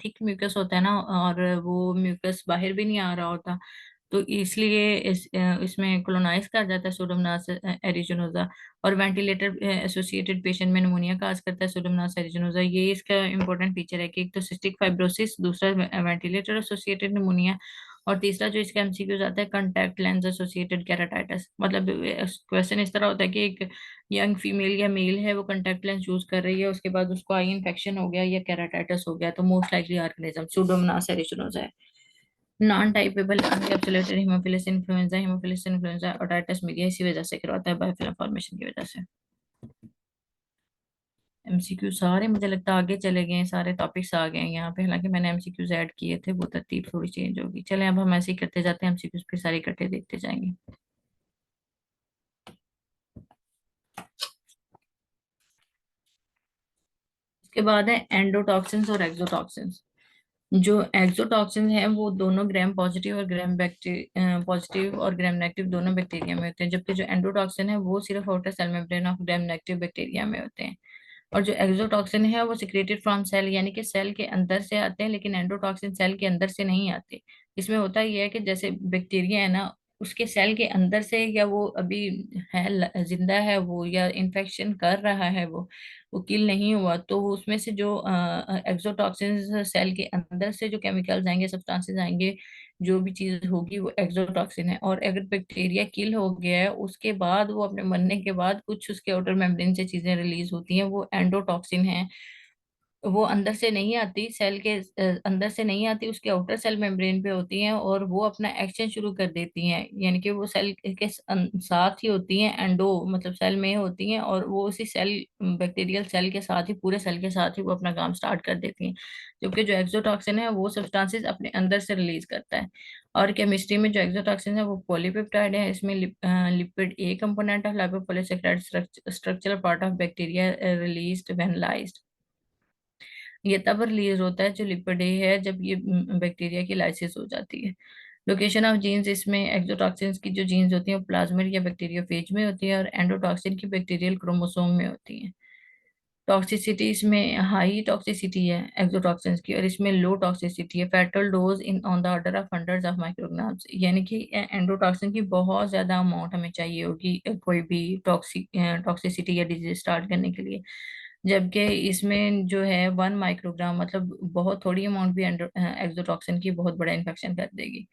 थिक म्यूकस होता है ना, और वो म्यूकस बाहर भी नहीं आ रहा होता, तो इसलिए इसमें कोलोनाइज कर जाता है सूडोमोनास एरिजिनोसा। और वेंटिलेटर एसोसिएटेड पेशेंट में निमोनिया काज करता है सूडोमोनास एरिजिनोसा। ये इसका इंपॉर्टेंट फीचर है कि एक तो सिस्टिक फाइब्रोसिस, दूसरा वेंटिलेटर एसोसिएटेड निमोनिया, और तीसरा जो इसका एमसीक्यूज आता है कॉन्टैक्ट लेंस एसोसिएटेड केराटाइटिस। मतलब क्वेश्चन इस तरह होता है कि एक यंग फीमेल या मेल है, वो कॉन्टैक्ट लेंस यूज कर रही है, उसके बाद उसको आई इन्फेक्शन हो गया या केराटाइटिस हो गया, तो most likely organism pseudomonas aeruginosa है। Non typeable encapsulated haemophilus influenzae otitis media इसी वजह से करवाता है, बायोफिल्म फॉर्मेशन की वजह से। एमसीक्यू सारे मुझे लगता है आगे चले गए हैं, सारे टॉपिक्स आ गए हैं यहाँ पे, हालांकि मैंने एमसीक्यूज ऐड किए थे, वो तरतीब थोड़ी चेंज होगी। चलें अब हम ऐसे ही करते जाते हैं, एमसीक्यूज फिर सारे इकट्ठे देखते जाएंगे। इसके बाद है एंडोटॉक्सिन्स और एक्सोटॉक्सिन्स। जो एक्सोटॉक्सिन है वो दोनों ग्राम पॉजिटिव और ग्राम बैक्टीरिया पॉजिटिव और ग्राम नेगेटिव दोनों बैक्टीरिया में होते हैं, जबकि जो एंडोटॉक्सिन है वो सिर्फ outer cell membrane of gram negative bacteria में होते हैं। और जो एक्सोटॉक्सिन है वो सिक्रेटेड फ्रॉम सेल, यानी कि सेल के अंदर से आते हैं, लेकिन एंडोटॉक्सिन सेल के अंदर से नहीं आते। इसमें होता ये है कि जैसे बैक्टीरिया है ना, उसके सेल के अंदर से, या वो अभी है जिंदा है वो, या इन्फेक्शन कर रहा है वो किल नहीं हुआ, तो वो उसमें से जो एक्सोटॉक्सिन सेल के अंदर से जो केमिकल्स आएंगे, सब्सटेंसेस आएंगे, जो भी चीज होगी वो एक्सोटॉक्सिन है। और अगर बैक्टीरिया किल हो गया है, उसके बाद वो अपने मरने के बाद कुछ उसके आउटर मेम्ब्रेन से चीजें रिलीज होती हैं, वो एंडोटॉक्सिन है। वो अंदर से नहीं आती, सेल के अंदर से नहीं आती, उसके आउटर सेल मेम्ब्रेन पे होती हैं, और वो अपना एक्शन शुरू कर देती हैं, यानी कि वो सेल के साथ ही होती हैं, एंडो मतलब सेल में होती हैं, और वो उसी सेल बैक्टीरियल सेल के साथ ही, पूरे सेल के साथ ही वो अपना काम स्टार्ट कर देती हैं। जबकि जो एक्सोटॉक्सिन है वो सब्सटेंसेस अपने अंदर से रिलीज करता है। और केमिस्ट्री में जो एक्सोटॉक्सिन है वो पॉलीपेप्टाइड है। इसमें lipid A component of lipopolysaccharide structural part of bacteria released when lysed. ये तब रिलीज होता है जो लिपिड है, जब ये बैक्टीरिया की लाइसिस हो जाती है। लोकेशन ऑफ जीन्स, इसमें एक्सोटॉक्सिन्स की जो जीन्स होती हैं वो प्लाज्मिड या बैक्टीरियोफेज में होती है, और एंडोटॉक्सिन की बैक्टीरियल क्रोमोसोम में होती है। टॉक्सिसिटी, इसमें हाई टॉक्सिसिटी है एक्सोटॉक्सिन्स की, और इसमें लो टॉक्सिसिटी है। Fatal dose in on the order of hundreds of micrograms, यानी कि एंडोटॉक्सिन की बहुत ज्यादा अमाउंट हमें चाहिए होगी कोई भी टॉक्सिसिटी या डिजीज स्टार्ट करने के लिए। जबकि इसमें जो है 1 माइक्रोग्राम, मतलब बहुत थोड़ी अमाउंट भी एक्सोटॉक्सिन की बहुत बड़ा इन्फेक्शन कर देगी।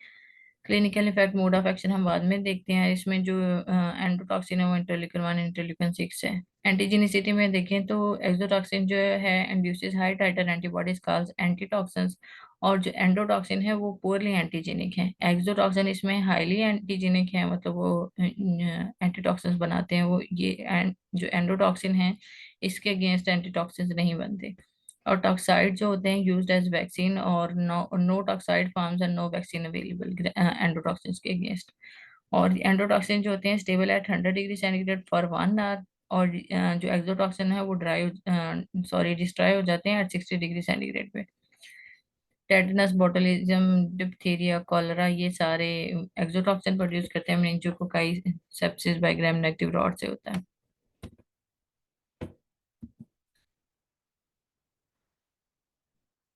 Clinical effect, mode of action हम बाद में देखते हैं। इसमें जो एंडोटॉक्सिन है वो इंटरल्यूकिन 1 इंटरल्यूकिन 6 है। एंटीजेनिसिटी में देखें तो एक्सोटॉक्सिन जो है induces high टाइटर antibodies called antitoxins, और जो एंडोटॉक्सिन है वो पुअरली एंटीजेनिक है। एक्सोटॉक्सिन इसमें हाईली एंटीजेनिक है, मतलब वो एंटीटॉक्सिन्स बनाते हैं वो, ये जो एंडोटॉक्सिन है इसके अगेंस्ट एंटीटॉक्सिन्स नहीं बनते। और टॉक्साइड जो होते हैं यूज्ड एज वैक्सीन, और no no toxoid forms and no vaccine available endotoxins के अगेंस्ट। और एंडोटॉक्सिन जो होते हैं stable at 100 degree centigrade for 1 hour, और जो एक्सोटॉक्सिन है वो डिस्ट्रॉय हो जाते हैं एट 60 डिग्री सेंटीग्रेड पे। टेटनस, बोटुलिज्म, डिप्थीरिया, कॉलरा, ये सारे एक्सोटॉक्सिन प्रोड्यूस करते हैं। मेनिंजोकोकाई sepsis by gram negative rod से होता है।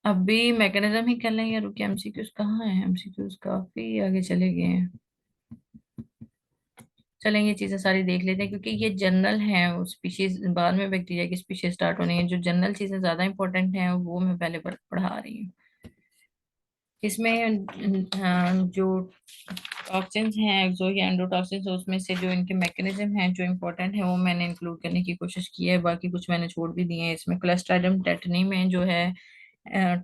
अभी मैकेनिज्म ही कर लेंगे, रुकिए, एमसीक्यूज कहाँ है? एमसीक्यूज काफी आगे चले गए हैं। चलेंगे, ये चीजें सारी देख लेते हैं, क्योंकि ये जनरल है, वो स्पीशीज बाद में बैक्टीरिया की स्पीशीज स्टार्ट होनी है। जो जनरल चीजें ज्यादा इंपॉर्टेंट हैं वो मैं पहले पढ़ा रही हूँ। इसमें जो टॉक्सिन्स हैं, एक्सो या एंडोटॉक्सिन्स, उसमें से जो इनके मैकेनिज्म हैं जो इम्पोर्टेंट है वो मैंने इंक्लूड करने की कोशिश की है, बाकी कुछ मैंने छोड़ भी दिए हैं। इसमें क्लस्ट्राइडियम टेटनी में जो है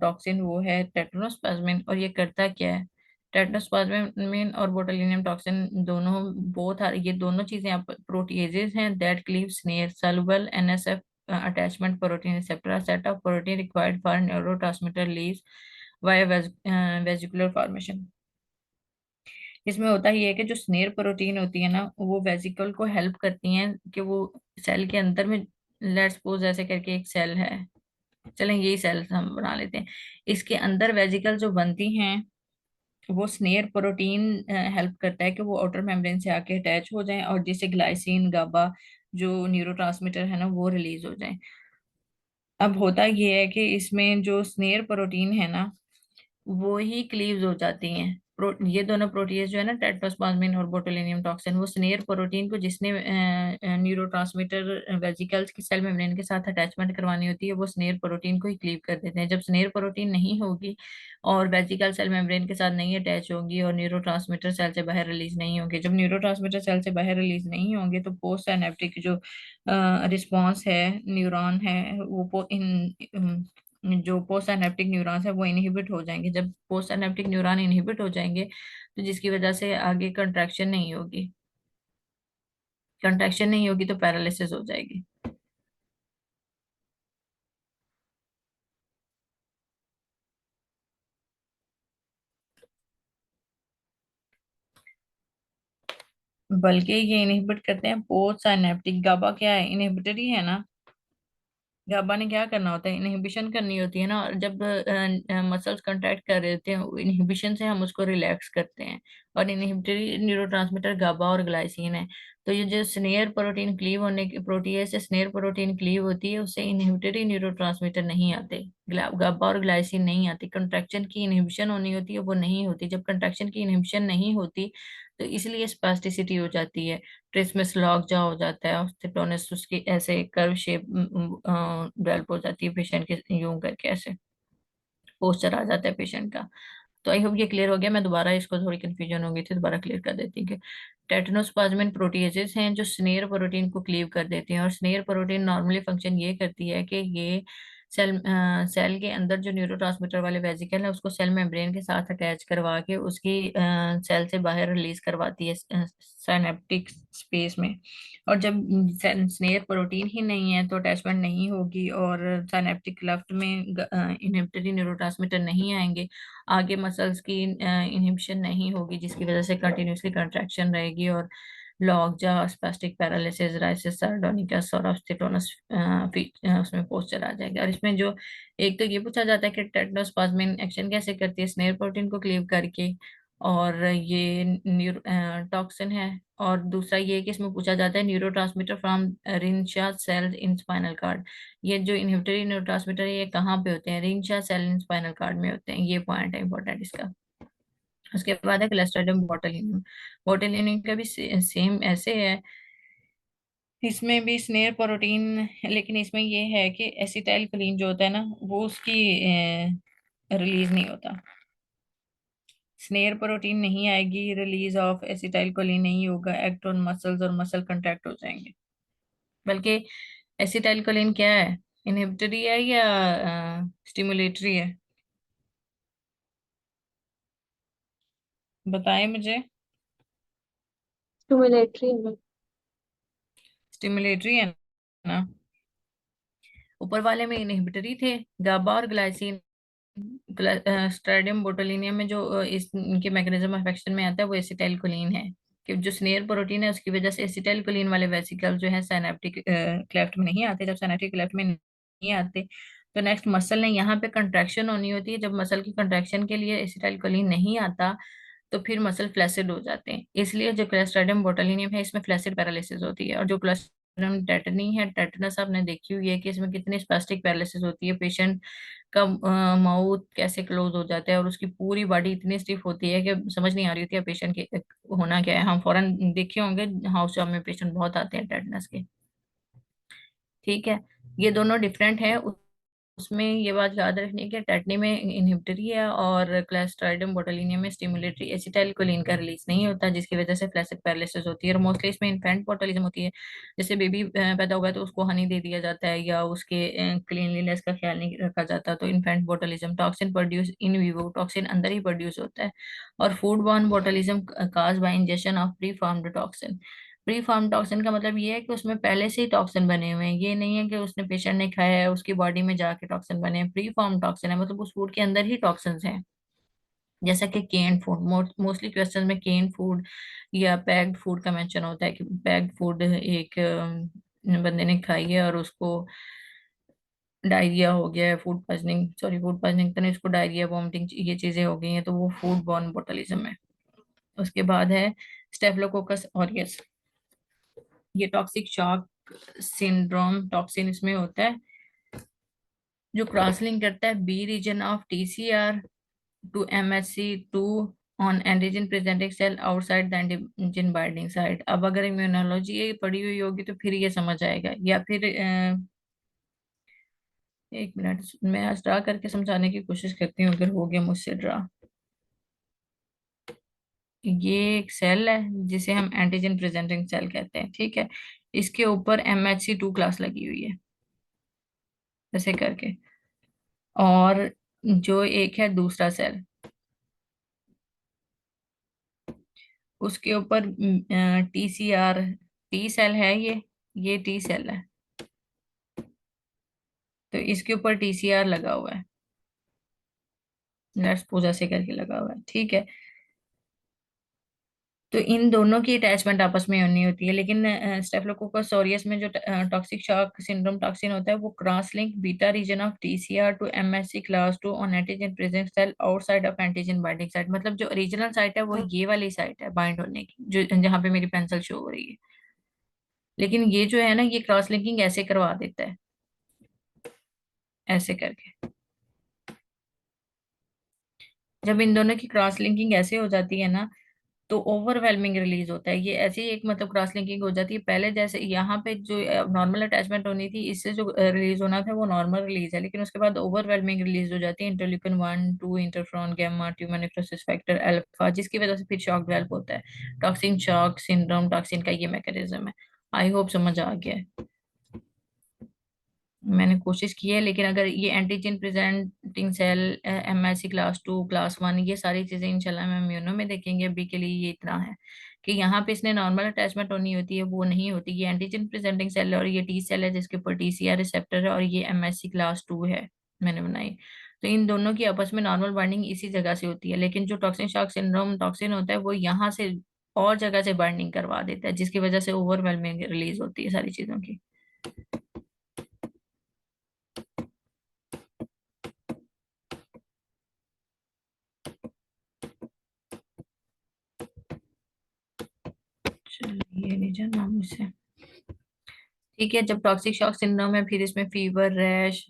टॉक्सिन वो है टेटनोस्पाज्मिन, और ये करता क्या है? टेटनोस्पाज्मिन और बोtulinum टॉक्सिन दोनों, बोथ आर, ये दोनों चीजें प्रोटीजेज हैं that cleave snare soluble NSF attachment protein receptor, set of protein required for neurotransmitter leaves via vesicular formation. इसमें होता ही है कि जो स्नेर प्रोटीन होती है ना, वो वेजिकल को हेल्प करती हैं कि वो सेल के अंदर में, लेट्स सपोज ऐसे करके एक सेल है, चलें यही सेल हम बना लेते हैं, इसके अंदर वेजिकल जो बनती हैं, वो स्नेर प्रोटीन हेल्प करता है कि वो आउटर मेम्ब्रेन से आके अटैच हो जाएं, और जिससे ग्लाइसिन, गाबा, जो न्यूरोट्रांसमीटर है ना, वो रिलीज हो जाए। अब होता ये है कि इसमें जो स्नेर प्रोटीन है ना, वो ही क्लीव्स हो जाती हैं। ये दोनों प्रोटीज जो है ना, टेट्रास्पाज्मिन और बोटुलिनियम टॉक्सिन, वो स्नेयर प्रोटीन को, जिसने न्यूरोट्रांसमीटर वेजिकल्स की सेल मेम्ब्रेन के साथ अटैचमेंट करवानी होती है, वो स्नेयर प्रोटीन को ही क्लीव कर देते हैं। जब स्नेयर प्रोटीन नहीं होगी और वेजिकल सेल मेम्ब्रेन के साथ नहीं अटैच होंगी, और न्यूरोट्रांसमीटर सेल से बाहर रिलीज नहीं होंगे, जब न्यूरोट्रांसमीटर सेल से बाहर रिलीज नहीं होंगे, तो पोस्ट साइनेप्टिक जो रिस्पॉन्स है, न्यूरॉन है, वो जो पोस्ट सिनेप्टिक न्यूरॉन्स है वो इनहिबिट हो जाएंगे। जब पोस्ट सिनेप्टिक न्यूरॉन इनहिबिट हो जाएंगे, तो जिसकी वजह से आगे कंट्रैक्शन नहीं होगी, कंट्रैक्शन नहीं होगी तो पैरालिसिस हो जाएगी। बल्कि ये इनहिबिट करते हैं पोस्ट सिनेप्टिक, गाबा क्या है? इनहिबिटर ही है ना। गाबा ने क्या करना होता है, इनहिबिशन करनी होती है ना। और जब मसल्स कंट्रैक्ट कर रहे होते हैं, इनहिबिशन से हम उसको रिलैक्स करते हैं। और इनहिबिटरी न्यूरोट्रांसमीटर गाबा और ग्लाइसिन है। तो ये जो स्नेयर प्रोटीन क्लीव होने की प्रोटीएज से स्नेयर प्रोटीन क्लीव होती है, उससे इनहिबिटरी न्यूरोट्रांसमीटर नहीं आते, गाबा और ग्लाइसिन नहीं आती। कंट्रैक्शन की इनहिबिशन होनी होती है, वो नहीं होती। जब कंट्रैक्शन की इनहिबिशन नहीं होती, तो इसलिए स्पास्टिसिटी हो जाती है, ट्रिस्मस लॉक जा हो जाता है, ऑस्टिटोनिस उसकी ऐसे कर्व शेप डेवलप हो जाती है पेशेंट के, यूं करके ऐसे पोस्चर आ जाता है पेशेंट का। तो आई होप ये क्लियर हो गया। मैं दोबारा, इसको थोड़ी कंफ्यूजन हो गई थी, दोबारा क्लियर कर देती हूँ कि टेटनोस्पाज्मिन प्रोटीएजेस हैं जो स्नेयर प्रोटीन को क्लीव कर देती हैं। और स्नेयर प्रोटीन नॉर्मली फंक्शन ये करती है कि ये सेल के अंदर जो न्यूरोट्रांसमीटर वाले वेसिकल है, उसको सेल मेम्ब्रेन के साथ अटैच करवा के उसकी सेल से बाहर रिलीज करवाती है साइनेप्टिक स्पेस में। और जब स्नेयर प्रोटीन ही नहीं है, तो अटैचमेंट नहीं होगी, और साइनेप्टिक क्लेफ्ट में इनहिबिटरी न्यूरोट्रांसमीटर नहीं आएंगे, आगे मसल्स की इनहिबिशन नहीं होगी, जिसकी वजह से कंटिन्यूसली कंट्रैक्शन रहेगी, और लॉकजा, स्पैस्टिक पैरालिसिस, राइसिस सार्डोनिकस और ऑस्टिटोनस उसमें पोस्चर आ जाएगा। और इसमें जो एक तो ये पूछा जाता है कि टेटनोस्पाज्मिन एक्शन कैसे करती है, स्नेयर प्रोटीन को क्लीव करके, और ये टॉक्सिन है। और दूसरा ये कि इसमें पूछा जाता है neurotransmitter from Renshaw cells in spinal cord. ये जो इनहिबिटरी न्यूरोट्रांसमीटर है, ये कहाँ पे होते हैं, रिंशा सेल इन स्पाइनल कार्ड में होते हैं। ये पॉइंट है इंपॉर्टेंट इसका। उसके बाद है क्लस्ट्रिडियम बोटुलिनम। बोटुलिनम का भी सेम ऐसे है, इसमें भी स्नेयर प्रोटीन, लेकिन इसमें ये है कि एसिटाइल कोलिन जो होता है ना, वो उसकी रिलीज नहीं होता। स्नेयर प्रोटीन नहीं आएगी, रिलीज ऑफ एसिटाइल कोलिन नहीं होगा, एक्ट ऑन मसल्स और मसल कंट्रैक्ट हो जाएंगे। बल्कि एसिटाइल कोलिन क्या है, इनहिबिटरी है या स्टिमुलेटरी है? बताएं मुझे। स्टिमुलेटरी में। स्टिमुलेटरी है ना। ऊपर वाले में इनहिबिटरी थे, गाबा और ग्लाइसिन। स्ट्राडियम बोटुलिनियम में जो इस इनके मैकेनिज्म ऑफ एक्शन में आता है, वो एसिटाइल कोलिन है। कि जो स्नेयर प्रोटीन है, उसकी वजह से एसिटाइल कोलिन वाले वेसिकल जो है साइनेप्टिक क्लेफ्ट में नहीं आते। जब साइनेप्टिक क्लेफ्ट में नहीं आते, तो नेक्स्ट मसल ने यहाँ पे कंट्रैक्शन होनी होती है। जब मसल की कंट्रैक्शन के लिए एसिटाइल कोलिन नहीं आता, तो फिर मसल फ्लैसिड हो जाते हैं। इसलिए जो क्लस्ट्रिडियम बोटुलिनियम है, इसमें फ्लैसिड पैरालिसिस होती है। और जो क्लस्ट्रिडियम टेटनी है, टेटनस आपने देखी हुई है कि इसमें कितनी स्पास्टिक पैरालिसिस होती है। पेशेंट का माउथ कैसे क्लोज हो जाता है, और उसकी पूरी बॉडी इतनी स्टिफ होती है कि समझ नहीं आ रही होती है पेशेंट के होना क्या है। हम फौरन देखे होंगे, हाउस जॉब में पेशेंट बहुत आते हैं टेटनस के। ठीक है, ये दोनों डिफरेंट है। उसमें ये बात याद रखनी है कि टेटनी में इनहिबिटरी है, और क्लस्ट्राइडियम बोटुलिनियम में स्टिमुलेटरी। एसिटाइल कोलिन का रिलीज नहीं होता, जिसकी वजह से फ्लैसिड पैरालिसिस होती है। और मोस्टली इसमें इन्फेंट बोटुलिज्म होती है। जैसे बेबी पैदा हुआ है, तो उसको हनी दे दिया जाता है, या उसके क्लीनलीनेस का ख्याल नहीं रखा जाता, तो infant botulism. Toxin produce in vivo, toxin अंदर ही प्रोड्यूस होता है। और food borne botulism cause by ingestion of pre formed toxin. Pre form toxin का मतलब ये है कि उसमें पहले से ही टॉक्सिन बने हुए हैं, ये नहीं है कि उसने पेशेंट ने खाया है उसकी बॉडी में जाके टॉक्सिन बने हैं। प्री फार्म टॉक्सिन है मतलब उस फूड के अंदर ही टॉक्सिन्स हैं। जैसा कि केन फूड, मोस्टली क्वेश्चन में केन फूड या पैक्ड फूड का मेंशन होता है कि पैक्ड फूड एक बंदे ने खाई है और उसको डायरिया हो गया है, food poisoning, sorry food poisoning तो नहीं, उसको डायरिया वॉमिटिंग ये चीजें हो गई हैं, तो वो फूड बॉर्न बोटुलिज्म है। उसके बाद है स्टेफिलोकोकस ऑरियस। ये टॉक्सिक शॉक सिंड्रोम, टॉक्सिन इसमें होता है जो क्रॉस लिंक करता है B region of TCR to MHC two on antigen presenting cell outside the antigen binding site. अब अगर इम्यूनोलॉजी ये पढ़ी हुई होगी तो फिर ये समझ आएगा। या फिर एक मिनट, मैं आज ड्रा करके समझाने की कोशिश करती हूँ, अगर हो गया मुझसे ड्रा। ये एक सेल है जिसे हम एंटीजन प्रेजेंटिंग सेल कहते हैं, ठीक है। इसके ऊपर MHC2 क्लास लगी हुई है, ऐसे करके। और जो एक है दूसरा सेल, उसके ऊपर TCR, टी सेल है ये टी सेल है, तो इसके ऊपर TCR लगा हुआ है। लेट्स सपोज ऐसे करके लगा हुआ है, ठीक है। तो इन दोनों की अटैचमेंट आपस में नहीं होती है, लेकिन स्टेफिलोकोकस ऑरियस में जो टॉक्सिक शॉक सिंड्रोम टॉक्सिन होता है वो cross link beta region of TCR to MSC class 2 on antigen present cell outside of antigen binding site. मतलब जो रीजनल साइट है वो ये वाली साइट है बाइंड होने की, जो जहाँ पे मेरी पेंसिल शो हो रही है। लेकिन ये जो है ना, ये क्रॉस लिंकिंग ऐसे करवा देता है, ऐसे करके। जब इन दोनों की क्रॉस लिंकिंग ऐसे हो जाती है ना, तो ओवरवेलमिंग रिलीज होता है। ये ऐसी एक मतलब क्रॉस लिंकिंग हो जाती है, पहले जैसे यहाँ पे जो नॉर्मल अटैचमेंट होनी थी, इससे जो रिलीज होना था वो नॉर्मल रिलीज है, लेकिन उसके बाद ओवरवेलमिंग रिलीज हो जाती है, interleukin 1 2 इंटरफ्रॉन gamma tumour necrosis factor alpha, जिसकी वजह से फिर शॉक वेल्व होता है। टॉक्सिन शॉक सिंड्रोम टॉक्सिन का ये मैकेनिज्म है। आई होप समझ आ गया है। मैंने कोशिश की है, लेकिन अगर ये antigen presenting cell MSC class 2 class 1 ये सारी चीजें इंशाल्लाह हम इम्यूनो में देखेंगे। अभी के लिए ये इतना है कि यहाँ पे इसने नॉर्मल अटैचमेंट होनी होती है, वो नहीं होती। ये एंटीजन प्रेजेंटिंग सेल है और ये टी सेल है जिसके ऊपर टीसीआर रिसेप्टर है, और ये एमएससी क्लास 2 है मैंने बनाई। तो इन दोनों की आपस में नॉर्मल बाइंडिंग इसी जगह से होती है, लेकिन जो टॉक्सिन शॉक सिंड्रोम टॉक्सिन होता है वो यहाँ से और जगह से बाइंडिंग करवा देता है, जिसकी वजह से ओवरवेलमिंग रिलीज होती है सारी चीजों की। चलिए, नहीं जानना मुझसे। ठीक है, जब टॉक्सिक शॉक सिंड्रोम है फिर इसमें fever rash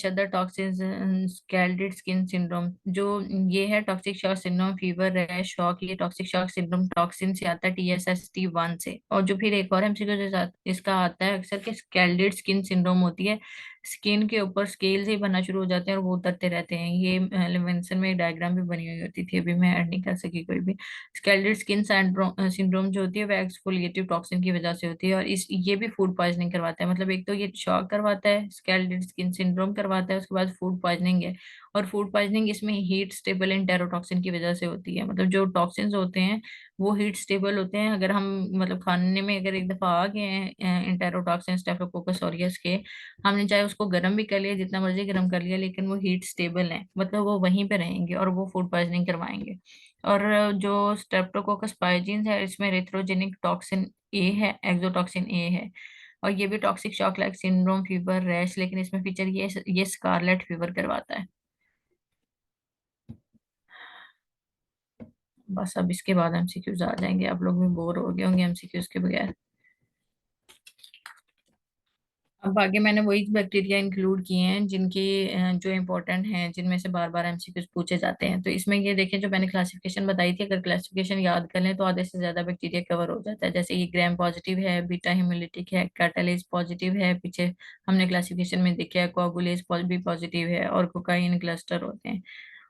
other toxin scalded skin syndrome. जो ये है toxic shock syndrome fever rash shock, ये टॉक्सिक शॉक सिंड्रोम टॉक्सिन से आता है TSST1 से। और जो फिर एक और एमसीक्यू इसका आता है अक्सर कि स्कैल्डेड स्किन सिंड्रोम होती है, स्किन के ऊपर स्केल्स ही बनना शुरू हो जाते हैं और वो उतरते रहते हैं। ये लिविंगस्टन में एक डायग्राम भी बनी हुई होती थी, अभी मैं ऐड नहीं कर सकी कोई भी। स्कैल्डेड स्किन सिंड्रोम जो होती है वो एक्सफोलिएटिव टॉक्सिन की वजह से होती है, और इस ये भी फूड पॉइजनिंग करवाता है। मतलब एक तो ये शॉक करवाता है, स्कैल्डेड स्किन सिंड्रोम करवाता है, उसके बाद फूड पॉइजनिंग है। और फूड पॉइजनिंग इसमें हीट स्टेबल एंटेरोटॉक्सिन की वजह से होती है। मतलब जो टॉक्सिन्स होते हैं वो हीट स्टेबल होते हैं। अगर हम मतलब खाने में अगर एक दफा आ गए हैं एंटेरोटॉक्सिन स्टेफिलोकोकस ऑरियस के, हमने चाहे उसको गर्म भी कर लिया, जितना मर्जी गर्म कर लिया, लेकिन वो हीट स्टेबल है, मतलब वो वहीं पे रहेंगे और वो फूड पॉइजनिंग करवाएंगे। और जो स्ट्रेप्टोकोकस पाइजीन्स है इसमें रेथ्रोजेनिक टॉक्सिन ए है, एक्सोटॉक्सिन ए है। और ये भी toxic shock like syndrome fever rash, लेकिन इसमें फीचर ये स्कारलेट फीवर करवाता है। बस अब इसके बाद एमसीक्यूज आ जाएंगे, आप लोग भी बोर हो गए होंगे एमसीक्यूज के बगैर। अब आगे मैंने वही बैक्टीरिया इंक्लूड किए हैं जिनकी जो इम्पोर्टेंट हैं, जिनमें से बार बार एमसीक्यूज पूछे जाते हैं। तो इसमें ये देखें, जो मैंने क्लासिफिकेशन बताई थी, अगर क्लासिफिकेशन याद कर लें तो आधे से ज्यादा बैक्टीरिया कवर हो जाता है। जैसे ये ग्राम पॉजिटिव है, बीटा हिमोलिटिक है, कैटालेज पॉजिटिव है, पीछे हमने क्लासिफिकेशन में देखा है, कोगुलेज भी पॉजिटिव है, और कोकाइन क्लस्टर होते हैं।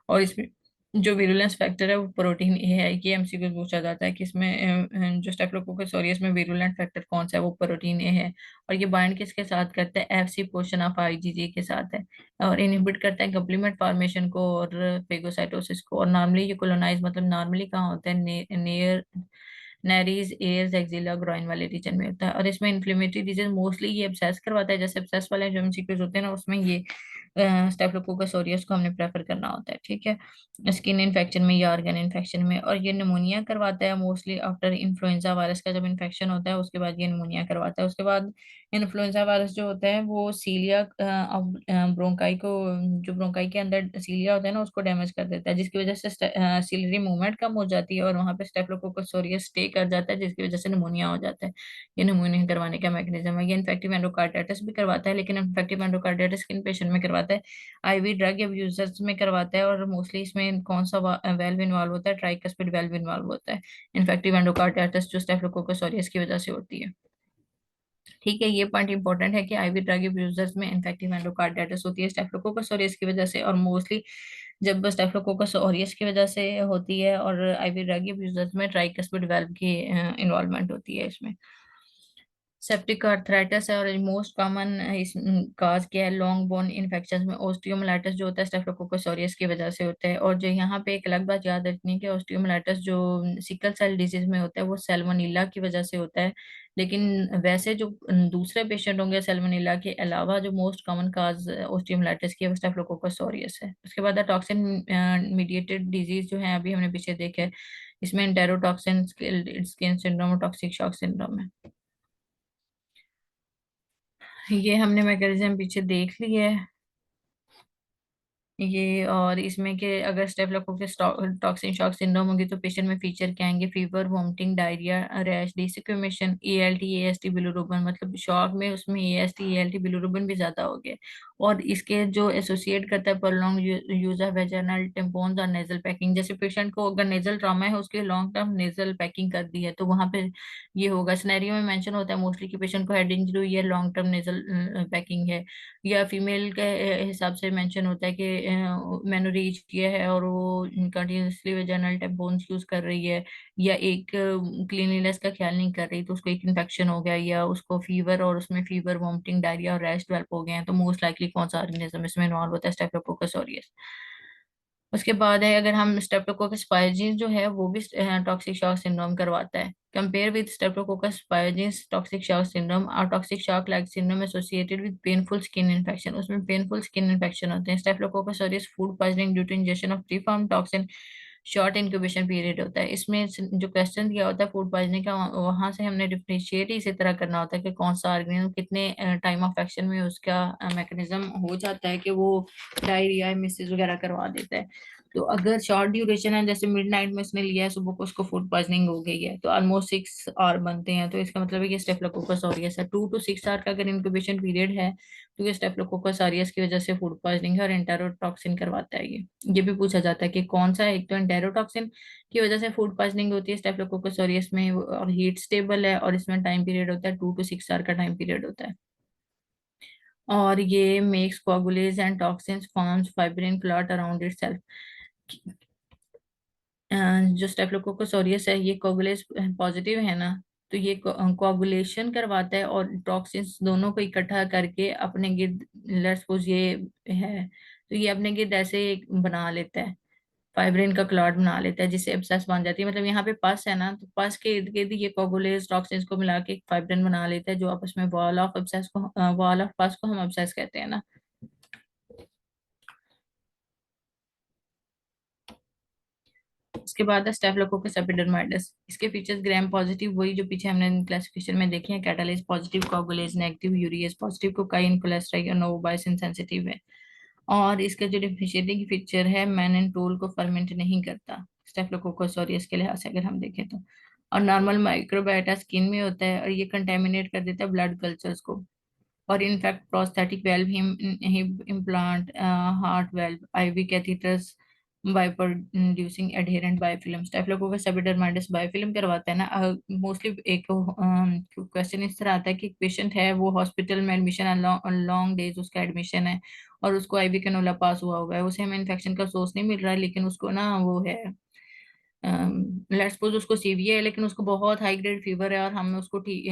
और इसमें जो विरुलेंस फैक्टर है वो प्रोटीन ए है। ये एमसीक्यू पूछा जाता है कि इसमें जो स्टेफिलोकोकस ऑरियस में विरुलेंट फैक्टर कौन सा है, वो प्रोटीन ए है। और ये बाइंड किसके साथ करता है, एफसी पोर्शन ऑफ आईजीजी के साथ है। और इनहिबिट करता है कम्प्लीमेंट फॉर्मेशन को और फेगोसाइटोसिस को। और नॉर्मली ये कोलोनाइज मतलब नॉर्मली कहाँ होता है, near nares ears axilla groin वाले रीजन में होता है। और इसमें इन्फ्लेमेटरी डिजीज मोस्टली ये एब्सेस करवाता है, जैसे एब्सेस वाले जो एमसीक्यूज होते हैं ना, उसमें ये स्टेफिलोकोकस ऑरियस को हमने प्रेफर करना होता है। ठीक है, स्किन इन्फेक्शन में या ऑर्गन इन्फेक्शन में। और ये निमोनिया करवाता है मोस्टली आफ्टर इन्फ्लुएंजा वायरस का जब इन्फेक्शन होता है उसके बाद ये निमोनिया करवाता है। उसके बाद इन्फ्लुएंजा वायरस जो होता है वो सीलिया ब्रोंकाई को, जो ब्रोंकाई के अंदर सीलिया होता है ना, उसको डैमेज कर देता है, जिसकी वजह से सीलरी मूवमेंट कम हो जाती है और वहां पे स्टेफिलोकोकस ऑरियस स्टे कर जाता है, जिसकी वजह से निमोनिया हो जाता है। ये निमोनिया करवाने का मैकेनिज्म है। ये इन्फेक्टिव एंडोकार्डाइटिस भी करवाता है, लेकिन इन्फेक्टिव एंडोकार्डाइटिस किन पेशेंट में करवाता है, आईवी ड्रग अब्यूजर्स में करवाता है। और मोस्टली इसमें कौन सा वेल्व इन्वॉल्व होता है, ट्राइकस्पिड वेल्व इन्वॉल्व होता है। इन्फेक्टिव एंडोकार्डाइटिस जो स्टेफिलोकोकस ऑरियस की वजह से होती है। ठीक है, ये पॉइंट इंपॉर्टेंट है कि आईवी ड्रग अब्यूजर्स में इन्फेक्टिव एंडोकार्डाइटिस होती है स्टेफिलोकोकस ऑरियस की वजह से, और मोस्टली जब स्टेफिलोकोकस ऑरियस की वजह से होती है, और आईवी ड्रग अब्यूजर्स में ट्राइकस्पिड वेल्व की इन्वॉल्वमेंट होती है इसमें। सेप्टिक आर्थराइटिस है, और मोस्ट कॉमन इस काज क्या है, लॉन्ग बोन इन्फेक्शन में ओस्टियोमाइलिटिस जो होता है स्टेफिलोकोकस ऑरियस की वजह से होता है। और जो यहाँ पे एक अलग बात याद रखनी है कि ओस्टियोमाइलिटिस जो सिकल सेल डिजीज में होता है वो सैल्मोनेला की वजह से होता है। लेकिन वैसे जो दूसरे पेशेंट होंगे सैल्मोनेला के अलावा, जो मोस्ट कॉमन काज ओस्टियोमाइलिटिस की है वो स्टेफिलोकोकस ऑरियस है। उसके बाद टॉक्सिन मीडिएटेड डिजीज जो है अभी हमने पीछे देखे, इसमें एंटेरोटॉक्सिन, स्किन सिंड्रोम और टॉक्सिक शॉक सिंड्रोम है। ये हमने मैकेनिज्म पीछे देख लिया है ये। और इसमें के अगर स्टेफिलोकोकस टॉक्सिन शॉक सिंड्रोम होगी तो पेशेंट में फीचर क्या आएंगे, fever, vomiting, diarrhoea, rash, discrimination, ALT, AST, bilirubin. मतलब शॉक में उसमें एएसटी, एएलटी, बिलिरुबिन भी ज्यादा हो गया। और इसके जो एसोसिएट करता है prolonged यूज ऑफ वेजाइनल टेम्पोन्स और नेजल पैकिंग। जैसे पेशेंट को अगर नेजल ट्रॉमा है, उसके लॉन्ग टर्म नेजल पैकिंग कर दी है, तो वहां पे ये होगा। सिनेरियो में मेंशन होता है मोस्टली कि पेशेंट को हेड इंजरी हुई है, लॉन्ग टर्म नेजल पैकिंग है। या फीमेल के हिसाब से मेंशन होता है कि मैंने रीच किया है और वो कंटिन्यूसली वेजाइनल टेम्पोन्स यूज कर रही है, या एक क्लीनलीनेस का ख्याल नहीं कर रही, तो उसको एक इन्फेक्शन हो गया, या उसको फीवर और उसमें फीवर, वोमिटिंग, डायरिया और रैश डेवलप हो गए हैं, तो मोस्ट लाइकली कौन सा ऑर्गेनिज्म इसमें इन्वॉल्व होता है, स्टेफिलोकोकस ऑरियस। उसके बाद है, अगर हम स्ट्रेप्टोकोकस पायजिन जो है वो भी टॉक्सिक शॉक सिंड्रोम करवाता है। Compare with streptococcus pyogenes, toxic shock syndrome और toxic shock like syndrome associated with painful skin infection. उसमें पेनफुल स्किन इन्फेक्शन होते हैं। Staphylococcus aureus food poisoning due to injection of preform toxin, short incubation period होता है। इसमें जो question दिया होता है फूड पॉइजनिंग का, वहां से हमने डिफरेंशिएट इसी तरह करना होता है कि कौन सा ऑर्गेनिज्म कितने टाइम ऑफ एक्शन में उसका मैकेनिज्म हो जाता है कि वो डायरिया, मिसेज वगैरह करवा देता है। तो अगर शॉर्ट ड्यूरेशन है, जैसे मिडनाइट में उसने लिया है, सुबह को उसको फूड पॉइजनिंग हो गई है, तो ऑलमोस्ट 6 आवर बनते हैं, तो इसका मतलब है कि स्टेफिलोकोकस ऑरियस है। 2 to 6 आवर का अगर इंक्यूबेशन पीरियड है, तो ये स्टेफिलोकोकस ऑरियस की वजह से फूड पॉइजनिंग है और एंटेरोटॉक्सिन करवाता है ये भी पूछा जाता है कि कौन सा है। एक तो एंटेरोटॉक्सिन की वजह से फूड पॉइजनिंग होती है स्टेफिलोकोकस ऑरियस में, और हीट स्टेबल है, और इसमें टाइम पीरियड होता है 2 to 6 आवर का टाइम पीरियड होता है। और ये makes coagulase and toxins forms fibrin clot around itself. जो स्टेफिलोकोकस ऑरियस है ये कोगुलेज पॉजिटिव है ना, तो ये कोगुलेशन करवाता है और टॉक्सिन्स दोनों को इकट्ठा करके अपने गिर्द, लेट्स सपोज ये है, तो ये अपने गिर्द ऐसे एक बना लेता है, फाइब्रिन का क्लॉट बना लेता है, जिससे एब्सेस बन जाती है। मतलब यहाँ पे पस है ना, तो पस के इर्द गिर्द ये कोगुलेज टॉक्सिन्स को मिला के एक फाइब्रिन बना लेता है, जो आपस में वॉल ऑफ एब्सेस को, वॉल ऑफ पस को हम एब्सेस कहते हैं ना। इसके बाद है स्टेफिलोकोकस एपिडर्माइडस। इसके फीचर्स ग्राम पॉजिटिव, वही जो पीछे हमने क्लासिफिकेशन में देखे हैं, catalase positive, coagulase negative, urease positive, cocaine, कोलेस्ट्राइल और नोवोबायोसिन सेंसिटिव है। और इसका जो डिफरेंशिएटिंग फीचर है, मैननटोल को फर्मेंट नहीं करता स्टेफिलोकोकस ऑरियस के लिहाज से अगर हम देखें तो। और नॉर्मल माइक्रोबायोटा स्किन में होता है, और ये कंटेमिनेट कर देता है ब्लड कल्चर्स को। और in fact prosthetic valve, hip implant, heart valve, IV catheters by producing adherent biofilm. Staphylococcus epidermidis biofilm करवाता है ना। मोस्टली एक क्वेश्चन इस तरह आता है कि एक पेशेंट है, वो हॉस्पिटल में एडमिशन है, लॉन्ग डेज उसका एडमिशन है, और उसको आईवी कैनोला पास हुआ हुआ है, उसे हमें इन्फेक्शन का सोर्स नहीं मिल रहा है, लेकिन उसको ना वो है, लेट्स सपोज उसको सीवियर है, लेकिन उसको बहुत हाई ग्रेड फीवर है, और हम उसको ठीक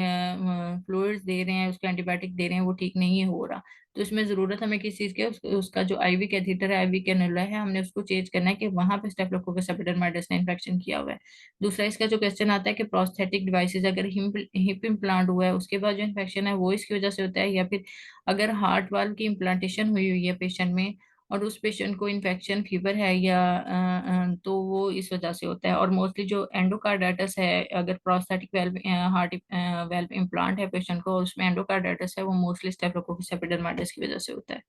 फ्लूइड्स दे रहे हैं, उसको एंटीबायोटिक दे रहे हैं, वो ठीक नहीं हो रहा। तो इसमें जरूरत हमें किस चीज की है, उसका जो आईवी कैथीटर है, आईवी कैनुला है, हमने उसको चेंज करना है कि वहां पे स्टेफिलोकोकस एपिडर्माइडस ने इन्फेक्शन किया हुआ है। दूसरा इसका जो क्वेश्चन आता है कि प्रोस्थेटिक डिवाइसेस, अगर हिप इम्प्लांट हुआ है उसके बाद जो इन्फेक्शन है वो इसकी वजह से होता है, या फिर अगर हार्ट वाल्व की इम्प्लांटेशन हुई हुई है पेशेंट में, और उस पेशेंट को इन्फेक्शन फीवर है, या तो वो इस वजह से होता है। और मोस्टली जो एंडोकार्डाइटिस है, अगर prosthetic valve, heart valve implant है पेशेंट को, उसमें एंडोकार्डाइटिस है, वो मोस्टली स्टेफिलोकोकस एपिडर्माइटिस की वजह से होता है।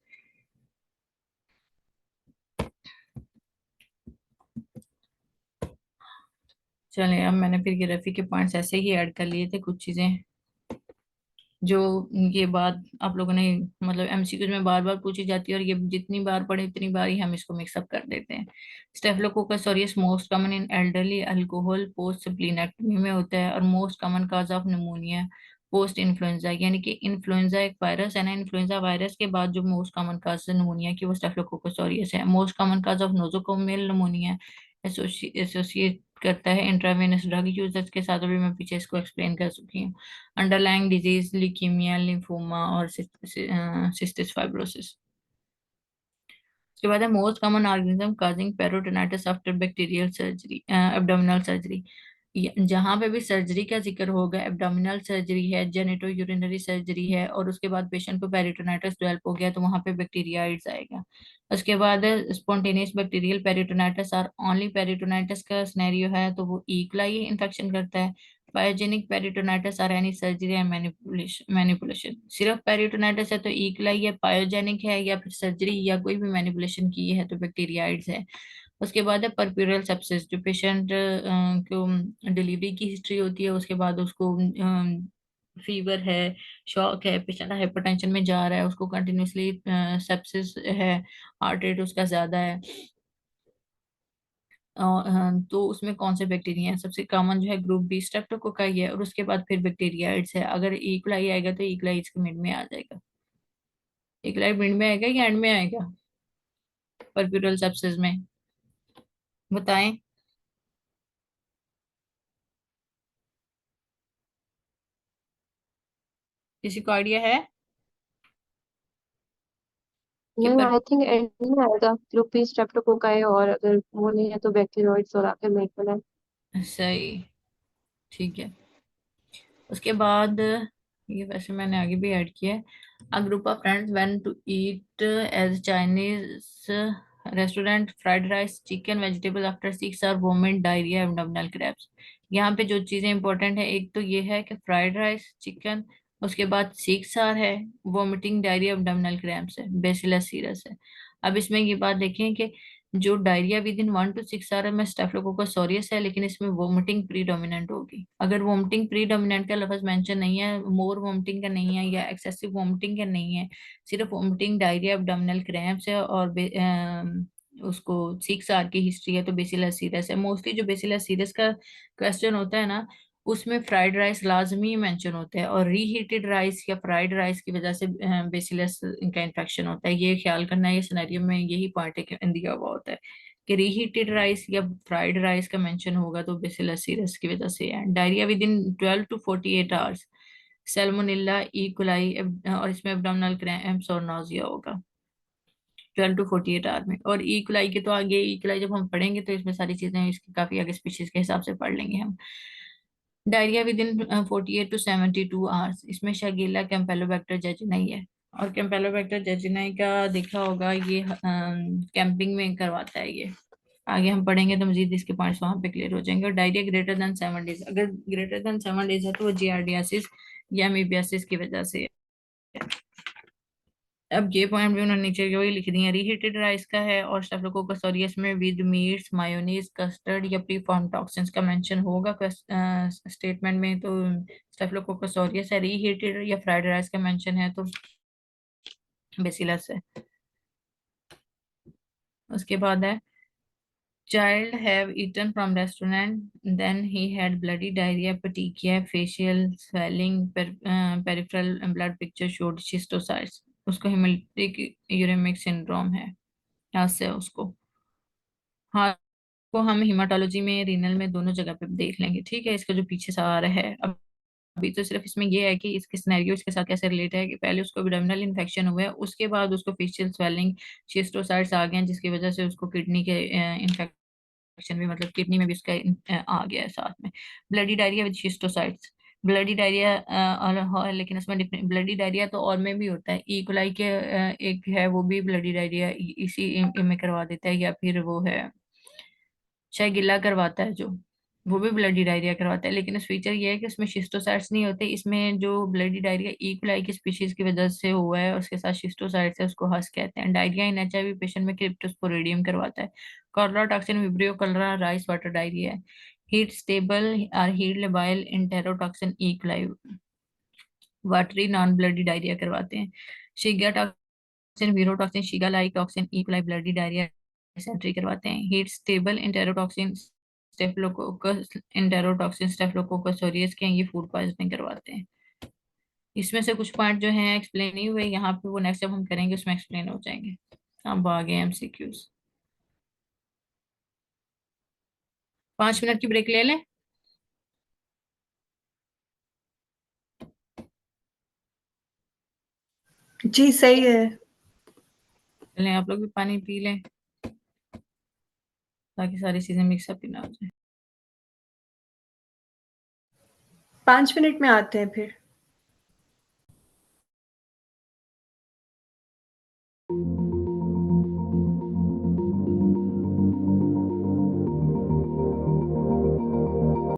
चलिए, अब मैंने फिर ये रफी के पॉइंट्स ऐसे ही ऐड कर लिए थे कुछ चीजें, जो ये बात आप लोगों ने मतलब एमसीक्यूज में बार बार पूछी जाती है, और ये जितनी बार पढ़े उतनी बार ही हम इसको मिक्सअप कर देते हैं। Staphylococcus aureus most common in elderly alcohol post splenectomy में होता है, और most common cause of pneumonia post influenza. यानी कि इन्फ्लुएंजा एक वायरस है ना, इन्फ्लुएंजा वायरस के बाद जो मोस्ट कॉमन काज है निमोनिया की, वो स्टेफिलोकोकस ऑरियस है। Most common cause of nosocomial pneumonia associate करता है इंट्रावेनस ड्रग यूजर्स के साथ। अभी मैं पीछे इसको एक्सप्लेन कर चुकी हूँ। अंडरलाइंग डिजीज लिकीमिया, लिम्फोमा और सिस्टिस फाइब्रोसिस। उसके बाद है most common organism causing peritonitis after bacterial surgery, abdominal surgery. जहां पे भी सर्जरी का जिक्र होगा, एब्डोमिनल सर्जरी है, जेनिटो यूरिनरी सर्जरी है, और उसके बाद पेशेंट को पेरिटोनाइटिस डेवलप हो गया, तो वहां पे बैक्टीरियाइड्स आएगा। उसके बाद स्पॉन्टेनियस बैक्टीरियल पेरिटोनाइटिस और ओनली पेरिटोनाइटिस का सिनेरियो है, तो वो ई coli इन्फेक्शन करता है। पायोजेनिक पेरिटोनाइटिस और एनी सर्जरी एंड मैनिपुलेशन। सिर्फ पेरिटोनाइटिस है तो ई coli है, पायोजेनिक है या फिर सर्जरी या कोई भी मैनिपुलेशन की है तो बैक्टीरियाइड्स है। उसके बाद है परप्यूरल सेप्सिस, जो पेशेंट को डिलीवरी की हिस्ट्री होती है, उसके बाद उसको फीवर है, शॉक है, पेशेंट हाइपरटेंशन में जा रहा है, उसको कंटिन्यूसली सेप्सिस है, हार्ट रेट उसका ज्यादा है। तो उसमें कौन से बैक्टीरिया हैं? सबसे कॉमन जो है ग्रुप बी स्ट्रेप्टोकोकाई है, और उसके बाद फिर बैक्टीरियाइड्स है। अगर ई coli आएगा तो ई coli इसके मिड में आ जाएगा। ई coli मिड में आएगा या एंड में आएगा परप्यूरल सेप्सिस में? बताएं। किसी को आइडिया है कि मैम पर आई थिंक एंड में आएगा ग्रुप स्ट्रेप्टोकोकाई, और अगर वो नहीं है तो बैक्टीरियोइड्स और आखिर में इक्वल है। सही, ठीक है। उसके बाद ये वैसे मैंने आगे भी ऐड किया है। A group of friends went to eat as Chinese restaurant, fried rice, chicken, vegetable, after 6 hour vomit, diarrhoea, abdominal cramps. यहाँ पे जो चीजें इंपॉर्टेंट है, एक तो ये है कि फ्राइड राइस, चिकन, उसके बाद 6 आवर है, वोमिटिंग, डायरिया, एब्डोमिनल क्रैम्प्स है, बेसिलस सीरस है। अब इसमें ये बात देखें कि जो diarrhoea with in 1 to 6 hour में स्टेफिलोकोकस ऑरियस है, लेकिन इसमें वोमिटिंग प्रीडोमिनेंट होगी। अगर वोमिटिंग प्रीडोमिनेंट का लफ्ज मेंशन नहीं है, मोर वोमिटिंग का नहीं है या एक्सेसिव वोमिटिंग का नहीं है, सिर्फ वोमिटिंग, डायरिया, एब्डोमिनल क्रैम्प्स है और उसको 6 आवर की हिस्ट्री है, तो बेसिलस सीरस है। मोस्टली जो बेसिलस सीरस का क्वेश्चन होता है ना, उसमें फ्राइड राइस लाजमी मेंशन होता है, और रीहीटेड राइस या फ्राइड राइस की वजह से बेसिलस का इन्फेक्शन होता है। ये ख्याल करना है, ये सिनेरियो में यही पॉइंट है कि दिया हुआ होता है कि रीहीटेड राइस या फ्राइड राइस का मेंशन होगा तो बेसिलस सीरस की वजह से है। Diarrhoea with in 12 to 48 hours, Salmonella, E coli, और इसमें एब्डोमिनल क्रैम्प्स और नाusea होगा 12 to 48 आवर में। और ई coli के तो आगे, ई coli जब हम पढ़ेंगे तो इसमें सारी चीजें इसकी काफी आगे स्पीशीज के हिसाब से पढ़ लेंगे हम। Diarrhoea with in 48 to 72 hours, इसमें शागिला कैंपेलोबैक्टर जेजिनाई है। और कैंपेलोबैक्टर जेजिनाई का देखा होगा, ये कैंपिंग में करवाता है ये। आगे हम पढ़ेंगे तो मजीद इसके पॉइंट्स वहां पे क्लियर हो जाएंगे। और डायरिया ग्रेटर देन 7 डेज, अगर ग्रेटर देन 7 डेज है तो वो जियार्डियासिस या मीबियासिस की वजह से है। अब ये पॉइंट भी उन्होंने नीचे वही लिख दिए हैं। रीहीटेड राइस का है और स्टेफिलोकोकस ऑरियस में विद मीट्स, मायोनीज, कस्टर्ड या प्री फॉर्म टॉक्सिन्स का मेंशन होगा स्टेटमेंट में, तो स्टेफिलोकोकस ऑरियस है। रीहीटेड या फ्राइड राइस का मेंशन है तो बेसिलस है। उसके बाद है child have eaten from restaurant, then he had bloody diarrhea, petechiae, facial swelling, peripheral blood picture showed schistocytes। उसको हेमोलिटिक यूरेमिक सिंड्रोम है, यहाँ से उसको। हाँ, को हम हिमाटोलॉजी में, रीनल में, दोनों जगह पे देख लेंगे, ठीक है। इसका जो पीछे से आ रहा है, अभी तो सिर्फ इसमें ये है कि इसके सिनेरियो इसके साथ कैसे रिलेट है कि पहले उसको एब्डोमिनल इन्फेक्शन हुआ है, उसके बाद उसको फेशियल स्वेलिंग, शिस्टोसाइट्स आ गए हैं, जिसकी वजह से उसको किडनी के इन्फेक्शन भी, मतलब किडनी में भी उसका आ गया है साथ में। Bloody diarrhoea with schistocytes, bloody diarrhoea और लेकिन उसमें ब्लडी डायरिया तो और में भी होता है। ई coli के एक है वो भी ब्लडी डायरिया इसी में करवा देता है, या फिर वो है शायद गिल्ला करवाता है जो, वो भी ब्लडी डायरिया करवाता है। लेकिन इस फीचर ये है कि उसमें शिस्टोसाइट्स नहीं होते। इसमें जो ब्लडी डायरिया ई coli की स्पीशीज की वजह से हुआ है, उसके साथ शिस्टोसाइट्स है, उसको हस कहते हैं। डायरिया इन HIV पेशेंट में क्रिप्टोस्पोरिडियम करवाता है। Cholera toxin vibrio cholera rice water diarrhoea है। हीट स्टेबल और heat labile enterotoxin E coli watery non bloody diarrhoea करवाते हैं। Shiga toxin, verotoxin, shiga like toxin, E coli bloody diarrhoea dysentery करवाते हैं। Heat stable enterotoxin staphylococcus, enterotoxin staphylococcus aureus के हैं, ये food poisoning करवाते हैं। इसमें से कुछ पॉइंट जो हैं एक्सप्लेन नहीं हुए यहाँ पे, वो नेक्स्ट जब हम करेंगे उसमें एक्सप्लेन हो जाएंगे। अब आगे MCQs। 5 मिनट की ब्रेक ले लें? जी सही है। चलें, आप लोग भी पानी पी लें ताकि सारी चीजें मिक्सअप ही ना हो जाए। 5 मिनट में आते हैं फिर।